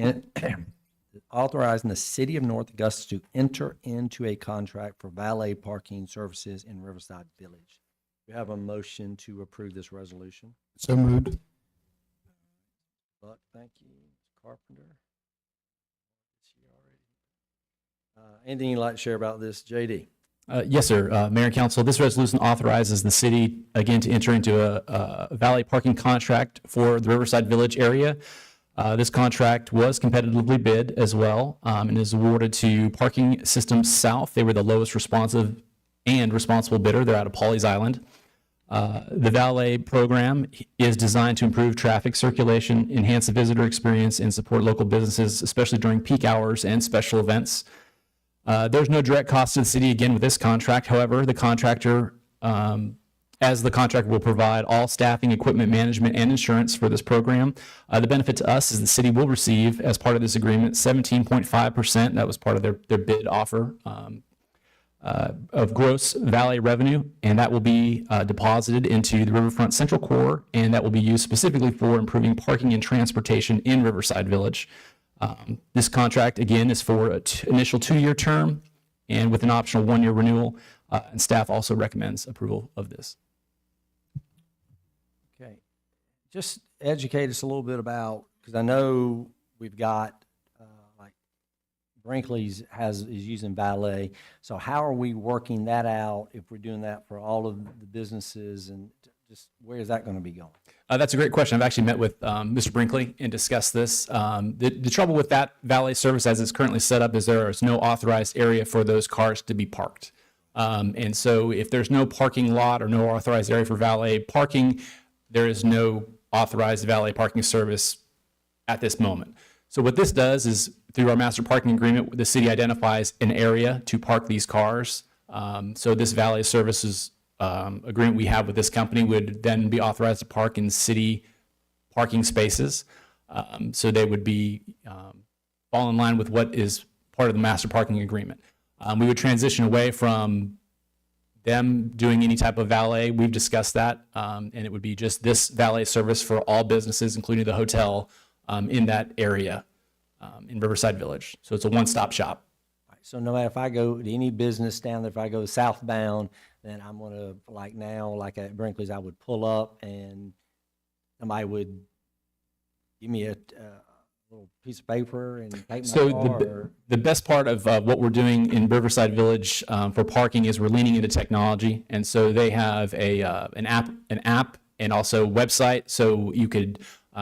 A: authorizing the city of North Augusta to enter into a contract for valet parking services in Riverside Village. We have a motion to approve this resolution.
F: So moved.
A: Buck, thank you. Carpenter. Anything you'd like to share about this, JD?
J: Yes, sir. Mayor and Council, this resolution authorizes the city, again, to enter into a valet parking contract for the Riverside Village area. This contract was competitively bid as well, and is awarded to Parking Systems South. They were the lowest responsive and responsible bidder. They're out of Pawleys Island. The valet program is designed to improve traffic circulation, enhance the visitor experience, and support local businesses, especially during peak hours and special events. There's no direct cost to the city, again, with this contract. However, the contractor as the contract will provide all staffing, equipment management, and insurance for this program. The benefit to us is the city will receive, as part of this agreement, 17.5%. That was part of their bid offer of gross valet revenue, and that will be deposited into the Riverfront Central Core, and that will be used specifically for improving parking and transportation in Riverside Village. This contract, again, is for an initial 2-year term and with an optional 1-year renewal, and staff also recommends approval of this.
A: Okay. Just educate us a little bit about, because I know we've got, like, Brinkley's is using valet. So how are we working that out if we're doing that for all of the businesses, and just where is that going to be going?
J: That's a great question. I've actually met with Mr. Brinkley and discussed this. The trouble with that valet service as it's currently set up is there is no authorized area for those cars to be parked. And so if there's no parking lot or no authorized area for valet parking, there is no authorized valet parking service at this moment. So what this does is, through our master parking agreement, the city identifies an area to park these cars. So this valet services agreement we have with this company would then be authorized to park in city parking spaces. So they would be fall in line with what is part of the master parking agreement. We would transition away from them doing any type of valet. We've discussed that, and it would be just this valet service for all businesses, including the hotel, in that area in Riverside Village. So it's a one-stop shop.
A: So no matter if I go to any business down there, if I go southbound, then I'm going to, like now, like at Brinkley's, I would pull up and somebody would give me a little piece of paper and take my
J: So
A: car.
J: the best part of what we're doing in Riverside Village for parking is we're leaning into technology. And so they have an app and also website. So you could,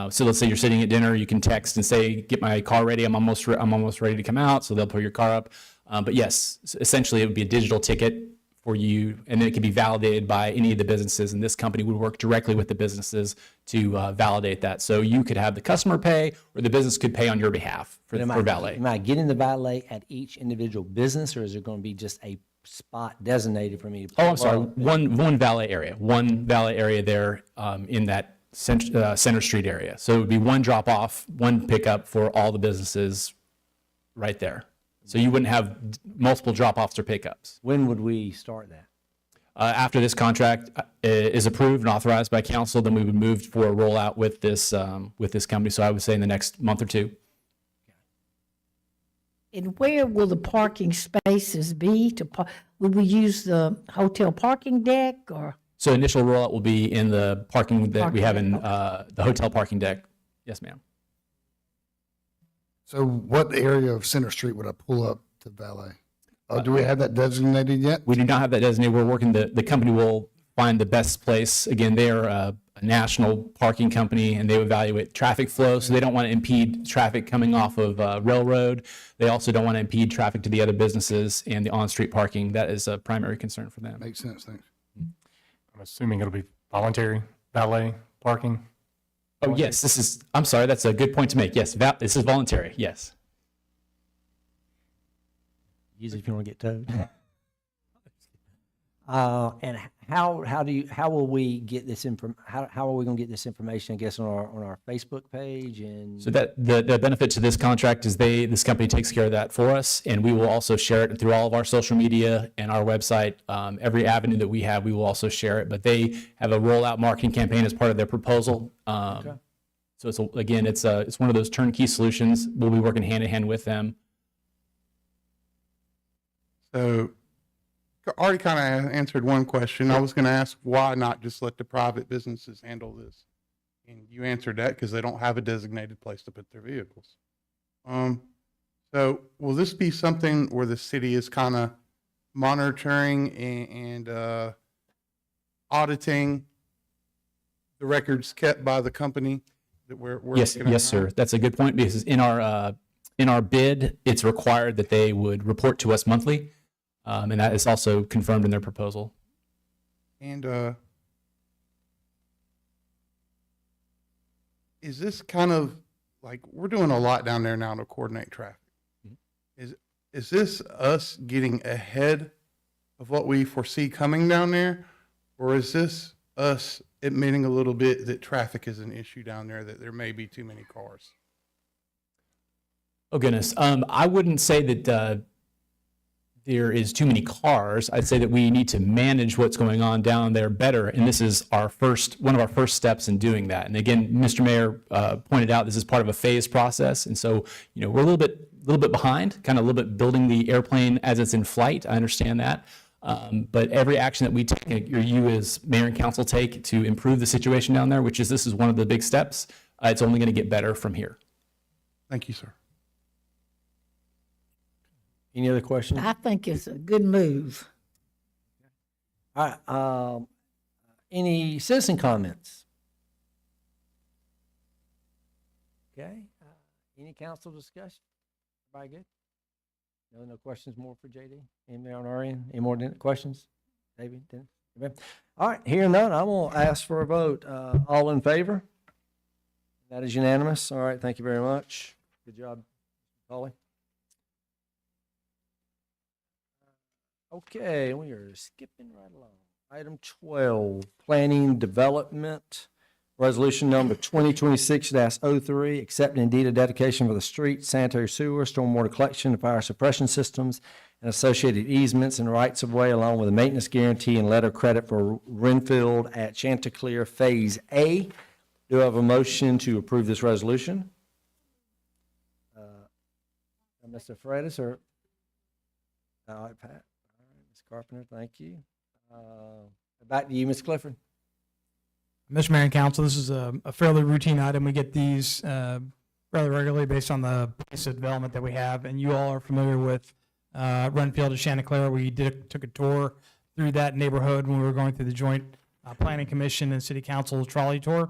J: so let's say you're sitting at dinner, you can text and say, get my car ready. I'm almost ready to come out. So they'll pull your car up. But yes, essentially it would be a digital ticket for you, and then it can be validated by any of the businesses, and this company would work directly with the businesses to validate that. So you could have the customer pay, or the business could pay on your behalf for valet.
A: Am I getting the valet at each individual business, or is there going to be just a spot designated for me to pull
J: Oh, I'm sorry,
A: up?
J: one valet area there in that Center Street area. So it would be one drop off, one pickup for all the businesses right there. So you wouldn't have multiple drop-offs or pickups.
A: When would we start that?
J: After this contract is approved and authorized by council, then we would move for a rollout with this company. So I would say in the next month or two.
G: And where will the parking spaces be to park? Will we use the hotel parking deck or?
J: So initial rollout will be in the parking that we have in the hotel parking deck. Yes, ma'am.
F: So what area of Center Street would I pull up to valet? Do we have that designated yet?
J: We do not have that designated. We're working, the company will find the best place. Again, they are a national parking company, and they evaluate traffic flow. So they don't want to impede traffic coming off of Railroad. They also don't want to impede traffic to the other businesses and the on-street parking. That is a primary concern for them.
F: Makes sense, thanks.
L: I'm assuming it'll be voluntary valet parking.
J: Oh, yes, I'm sorry, that's a good point to make. Yes, this is voluntary, yes.
A: Use it if you want to get towed. And how will we get this how are we going to get this information, I guess, on our Facebook page? And
J: So that the benefit to this contract is this company takes care of that for us, and we will also share it through all of our social media and our website. Every avenue that we have, we will also share it, but they have a rollout marketing campaign as part of their proposal. So it's one of those turnkey solutions. We'll be working hand in hand with them.
E: So already kind of answered one question. I was going to ask why not just let the private businesses handle this? And you answered that because they don't have a designated place to put their vehicles. So will this be something where the city is kind of monitoring and auditing the records kept by the company that we're
J: Yes,
E: looking at
J: yes,
E: now?
J: sir. That's a good point, because in our bid, it's required that they would report to us monthly. And that is also confirmed in their proposal.
E: And is this kind of like, we're doing a lot down there now to coordinate traffic. Is this us getting ahead of what we foresee coming down there? Or is this us admitting a little bit that traffic is an issue down there, that there may be too many cars?
J: Oh, goodness. I wouldn't say that there is too many cars. I'd say that we need to manage what's going on down there better. And this is one of our first steps in doing that. And again, Mr. Mayor pointed out this is part of a phased process. And so, we're a little bit behind, kind of a little bit building the airplane as it's in flight. I understand that. But every action that we take, or you as mayor and council take to improve the situation down there, this is one of the big steps, it's only going to get better from here.
E: Thank you, sir.
A: Any other questions?
G: I think it's a good move.
A: All right, any citizen comments? Okay, any council discussion? Everybody good? No questions more for JD? Anybody on our end? Any more questions? David, Dennis? Okay. All right, hearing none, I'm gonna ask for a vote. All in favor? That is unanimous. All right, thank you very much. Good job, Holly. Okay, we are skipping right along. Item 12, Planning Development, Resolution number 2026-03, accepting deed of dedication for the street, sanitary sewer, stormwater collection, and fire suppression systems, and associated easements and rights of way, along with a maintenance guarantee and letter of credit for Renfield at Chanticleer Phase A. Do I have a motion to approve this resolution? Mr. Freitas, or? All right, Pat. Carpenter, thank you. Back to you, Ms. Clifford.
H: Mr. Mayor and Council, this is a fairly routine item. We get these fairly regularly based on the pace of development that we have, and you all are familiar with Renfield to Chanticleer. We took a tour through that neighborhood when we were going through the joint Planning Commission and City Council trolley tour.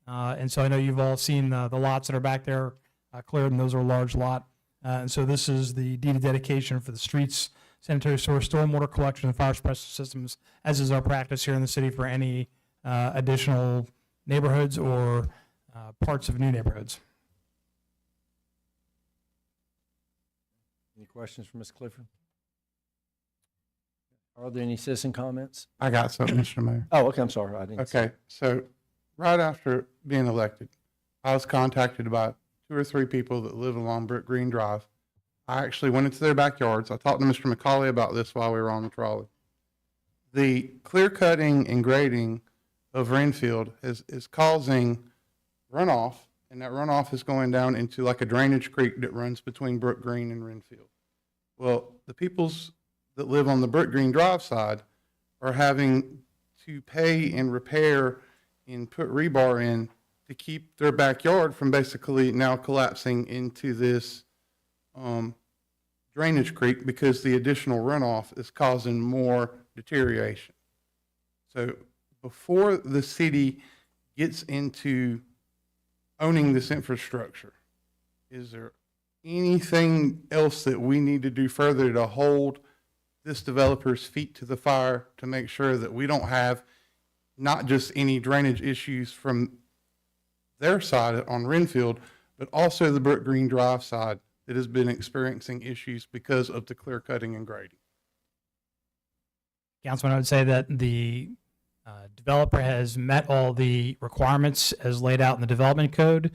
H: And so I know you've all seen the lots that are back there cleared, and those are a large lot. And so this is the deed of dedication for the streets, sanitary sewer, stormwater collection, and fire suppression systems, as is our practice here in the city for any additional neighborhoods or parts of new neighborhoods.
A: Any questions for Ms. Clifford? Are there any citizen comments?
E: I got something, Mr. Mayor.
A: Oh, okay, I'm sorry. I didn't.
E: Okay, so right after being elected, I was contacted by 2 or 3 people that live along Brook Green Drive. I actually went into their backyards. I talked to Mr. McCauley about this while we were on the trolley. The clear cutting and grading of Renfield is causing runoff, and that runoff is going down into like a drainage creek that runs between Brook Green and Renfield. Well, the peoples that live on the Brook Green Drive side are having to pay and repair and put rebar in to keep their backyard from basically now collapsing into this drainage creek, because the additional runoff is causing more deterioration. So before the city gets into owning this infrastructure, is there anything else that we need to do further to hold this developer's feet to the fire to make sure that we don't have not just any drainage issues from their side on Renfield, but also the Brook Green Drive side that has been experiencing issues because of the clear cutting and grading?
H: Councilman, I would say that the developer has met all the requirements as laid out in the development code.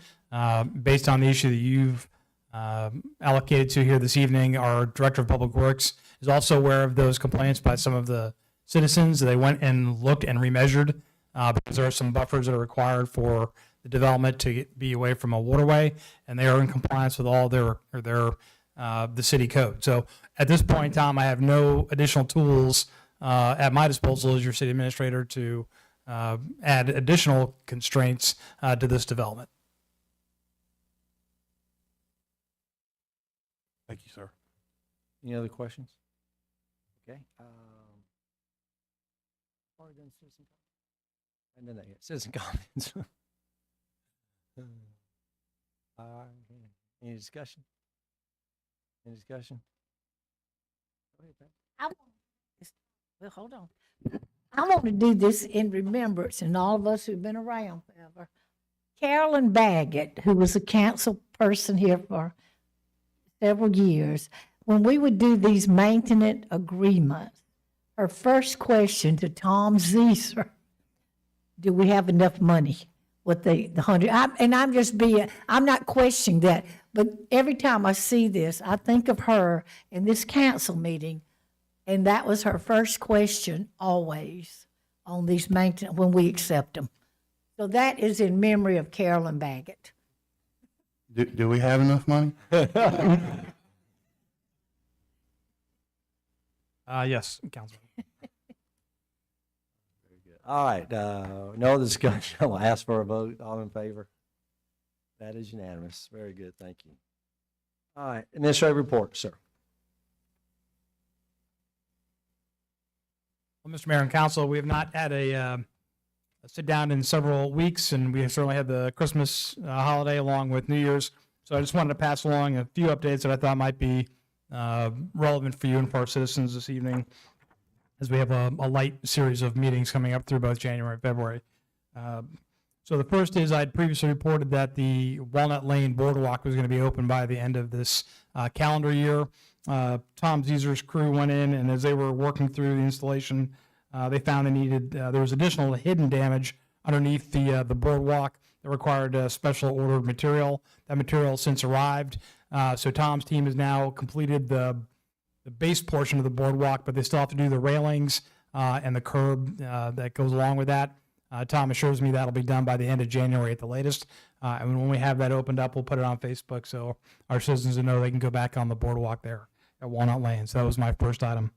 H: Based on the issue that you've allocated to here this evening, our Director of Public Works is also aware of those complaints by some of the citizens. They went and looked and remeasured because there are some buffers that are required for the development to be away from a waterway, and they are in compliance with all the city code. So at this point in time, I have no additional tools at my disposal as your city administrator to add additional constraints to this development.
E: Thank you, sir.
A: Any other questions? Okay. Already done citizen comments? I didn't know yet. Citizen comments. Any discussion? Any discussion? Go ahead, Pat.
G: Well, hold on. I want to do this in remembrance, and all of us who've been around forever. Carolyn Baggett, who was a council person here for several years, when we would do these maintenance agreements, her first question to Tom Zeser, do we have enough money with the 100? I'm not questioning that, but every time I see this, I think of her in this council meeting, and that was her first question always on these maintenance, when we accept them. So that is in memory of Carolyn Baggett.
E: Do we have enough money?
H: Yes, Councilman.
A: All right, no other discussion. I'll ask for a vote. All in favor? That is unanimous. Very good, thank you. All right, administrative report, sir.
H: Well, Mr. Mayor and Council, we have not had a sit down in several weeks, and we certainly had the Christmas holiday along with New Year's. So I just wanted to pass along a few updates that I thought might be relevant for you and for our citizens this evening, as we have a light series of meetings coming up through both January and February. So the first is I'd previously reported that the Walnut Lane Boardwalk was going to be open by the end of this calendar year. Tom Zeser's crew went in, and as they were working through the installation, they found they needed, there was additional hidden damage underneath the boardwalk that required special ordered material. That material has since arrived. So Tom's team has now completed the base portion of the boardwalk, but they still have to do the railings and the curb that goes along with that. Tom assures me that'll be done by the end of January at the latest. And when we have that opened up, we'll put it on Facebook so our citizens will know they can go back on the boardwalk there at Walnut Lane. So that was my first item.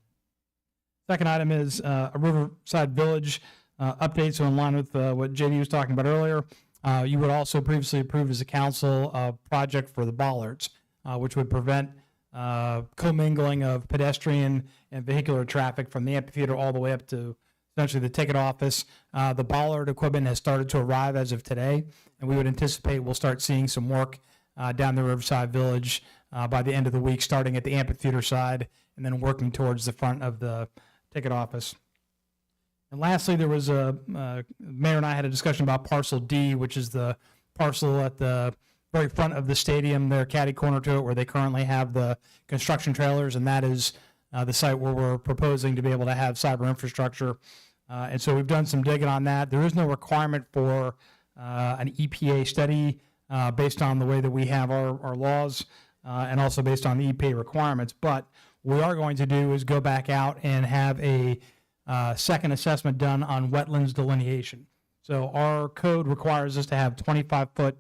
H: Second item is a Riverside Village update. So in line with what JD was talking about earlier, you would also previously approved as a council a project for the bollards, which would prevent commingling of pedestrian and vehicular traffic from the amphitheater all the way up to essentially the ticket office. The bollard equipment has started to arrive as of today, and we would anticipate we'll start seeing some work down the Riverside Village by the end of the week, starting at the amphitheater side and then working towards the front of the ticket office. And lastly, there was Mayor and I had a discussion about Parcel D, which is the parcel at the very front of the stadium there, catty corner to it, where they currently have the construction trailers, and that is the site where we're proposing to be able to have cyber infrastructure. And so we've done some digging on that. There is no requirement for an EPA study based on the way that we have our laws and also based on the EPA requirements. But what we are going to do is go back out and have a second assessment done on wetlands delineation. So our code requires us to have 25-foot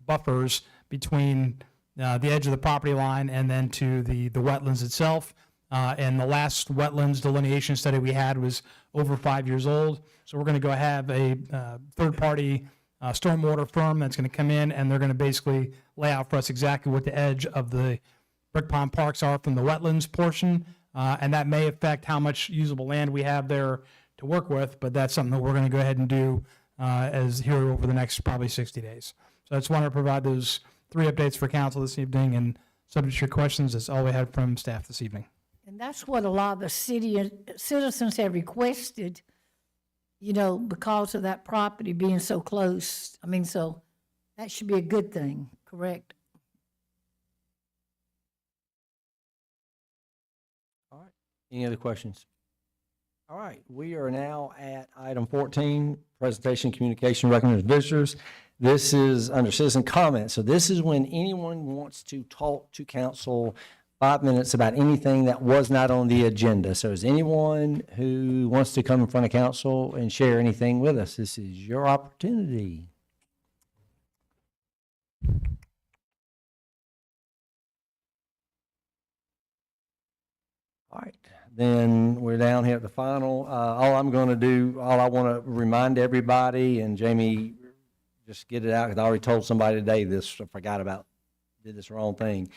H: buffers between the edge of the property line and then to the wetlands itself. And the last wetlands delineation study we had was over 5 years old. So we're going to go have a third-party stormwater firm that's going to come in, and they're going to basically lay out for us exactly what the edge of the Brick Pond Parks are from the wetlands portion. And that may affect how much usable land we have there to work with, but that's something that we're going to go ahead and do as here over the next probably 60 days. So I just wanted to provide those 3 updates for council this evening, and subject to your questions, that's all we had from staff this evening.
G: And that's what a lot of the citizens have requested, because of that property being so close. I mean, so that should be a good thing, correct?
A: All right, any other questions? All right, we are now at item 14, presentation, communication, recommended visitors. This is under citizen comment. So this is when anyone wants to talk to council 5 minutes about anything that was not on the agenda. So is anyone who wants to come in front of council and share anything with us? This is your opportunity. All right, then we're down here at the final. All I want to remind everybody, and Jamie, just get it out, because I already told somebody today this, I forgot about, did this wrong thing.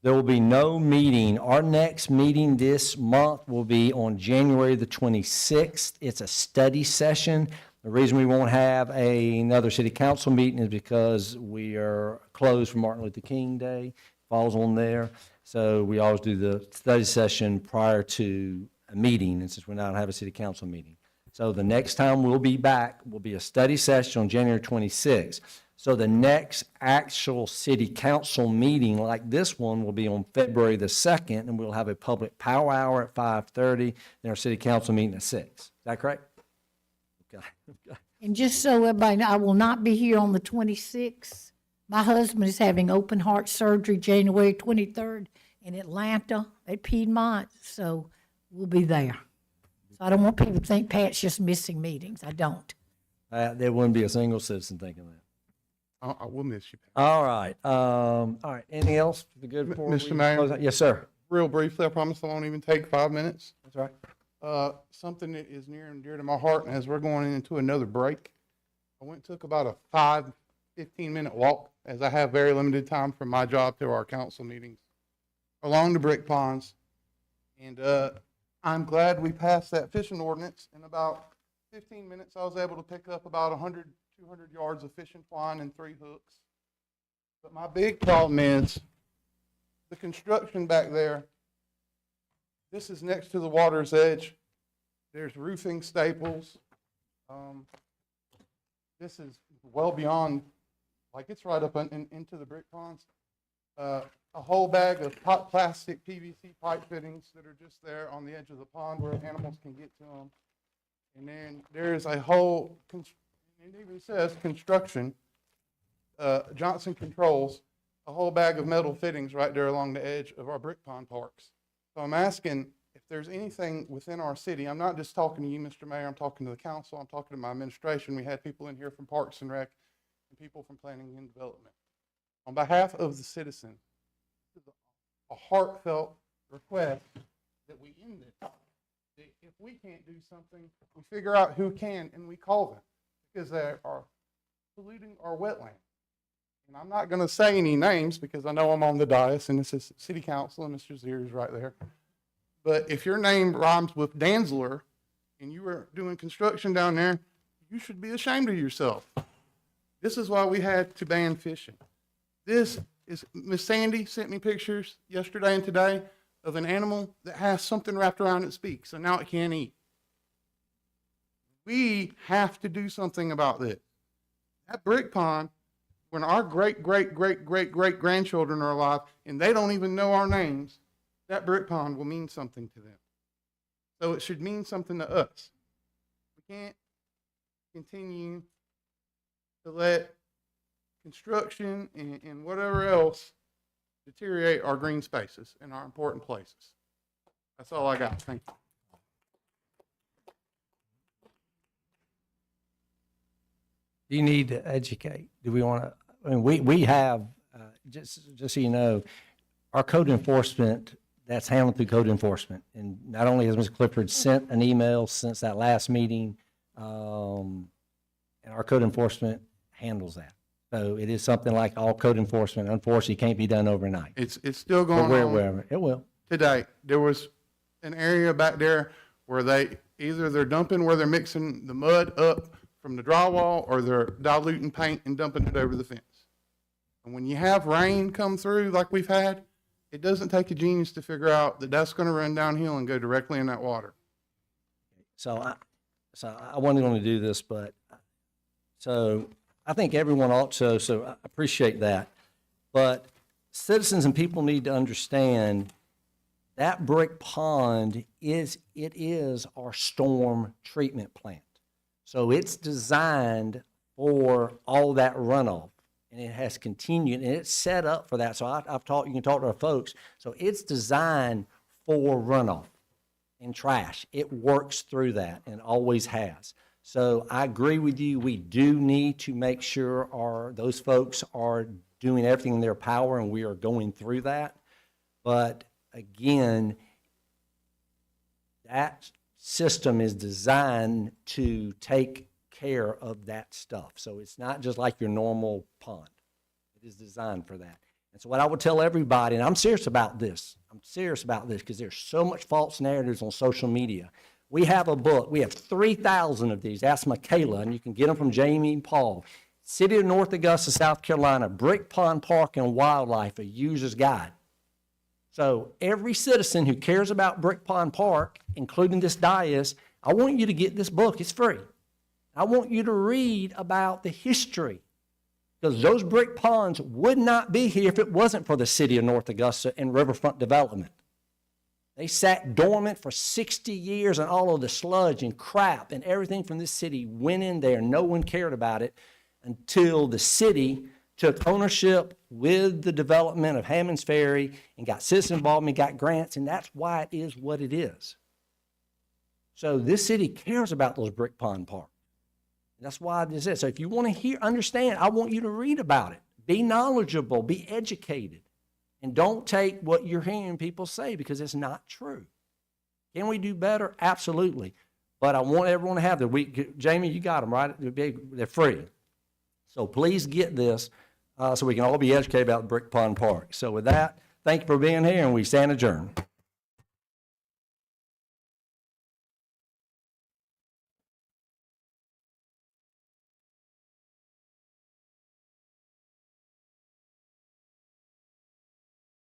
A: There will be no meeting. Our next meeting this month will be on January the 26th. It's a study session. The reason we won't have another city council meeting is because we are closed for Martin Luther King Day, falls on there. So we always do the study session prior to a meeting, and since we're not going to have a city council meeting. So the next time we'll be back will be a study session on January 26th. So the next actual city council meeting like this one will be on February the 2nd, and we'll have a public power hour at 5:30, and our city council meeting at 6. Is that correct? Okay.
G: And just so everybody know, I will not be here on the 26th. My husband is having open heart surgery January 23rd in Atlanta at Piedmont, so we'll be there. So I don't want people to think Pat's just missing meetings. I don't.
A: There wouldn't be a single citizen thinking that.
E: I will miss you.
A: All right. All right. Anything else for the good before
E: Mr.
A: we
E: Mayor?
A: close out? Yes, sir.
E: Real briefly, I promise I won't even take 5 minutes.
A: That's right.
E: Something that is near and dear to my heart, and as we're going into another break, I went and took about a 15-minute walk, as I have very limited time from my job to our council meetings, along the brick ponds. And I'm glad we passed that fishing ordinance. In about 15 minutes, I was able to pick up about 100, 200 yards of fishing twine and 3 hooks. But my big problem is the construction back there. This is next to the water's edge. There's roofing staples. This is well beyond, like it's right up into the brick ponds. A whole bag of plastic PVC pipe fittings that are just there on the edge of the pond where animals can get to them. And then there's a whole, it even says construction, Johnson Controls, a whole bag of metal fittings right there along the edge of our brick pond parks. So I'm asking if there's anything within our city. I'm not just talking to you, Mr. Mayor. I'm talking to the council. I'm talking to my administration. We had people in here from Parks and Rec and people from Planning and Development. On behalf of the citizens, this is a heartfelt request that we end this. That if we can't do something, we figure out who can and we call them, because they are polluting our wetland. And I'm not going to say any names because I know I'm on the dais and this is city council and Mr. Zier is right there. But if your name rhymes with Danzler and you were doing construction down there, you should be ashamed of yourself. This is why we had to ban fishing. This is, Miss Sandy sent me pictures yesterday and today of an animal that has something wrapped around its beak, so now it can't eat. We have to do something about this. That brick pond, when our great-great-great-great-great-grandchildren are alive and they don't even know our names, that brick pond will mean something to them. So it should mean something to us. We can't continue to let construction and whatever else deteriorate our green spaces and our important places. That's all I got. Thank you.
A: You need to educate. Do we want to, I mean, we have, just so you know, our code enforcement, that's handled through code enforcement. And not only has Mr. Clifford sent an email since that last meeting, and our code enforcement handles that. So it is something like all code enforcement, unfortunately, can't be done overnight.
E: It's still going
A: But we're
E: on.
A: aware of it. It will.
E: Today, there was an area back there where they're dumping where they're mixing the mud up from the drywall, or they're diluting paint and dumping it over the fence. And when you have rain come through like we've had, it doesn't take a genius to figure out that that's going to run downhill and go directly in that water.
A: So I wasn't going to do this, but so I think everyone ought to, so I appreciate that. But citizens and people need to understand that brick pond is our storm treatment plant. So it's designed for all that runoff, and it has continued, and it's set up for that. So you can talk to our folks. So it's designed for runoff and trash. It works through that and always has. So I agree with you. We do need to make sure those folks are doing everything in their power, and we are going through that. But again, that system is designed to take care of that stuff. So it's not just like your normal pond. It is designed for that. And so what I would tell everybody, and I'm serious about this because there's so much false narratives on social media. We have a book. We have 3,000 of these. Ask Michaela, and you can get them from Jamie and Paul. City of North Augusta, South Carolina, Brick Pond Park and Wildlife, a user's guide. So every citizen who cares about Brick Pond Park, including this dais, I want you to get this book. It's free. I want you to read about the history Because those brick ponds would not be here if it wasn't for the city of North Augusta and riverfront development. They sat dormant for 60 years, and all of the sludge and crap and everything from this city went in there. No one cared about it until the city took ownership with the development of Hammond's Ferry and got citizen involvement, got grants, and that's why it is what it is. So this city cares about those brick pond parks. That's why this is. So if you want to understand, I want you to read about it. Be knowledgeable, be educated, and don't take what you're hearing people say because it's not true. Can we do better? Absolutely. But I want everyone to have Jamie, you got them, right? They're free. So please get this so we can all be educated about Brick Pond Park. So with that, thank you for being here, and we stand adjourned.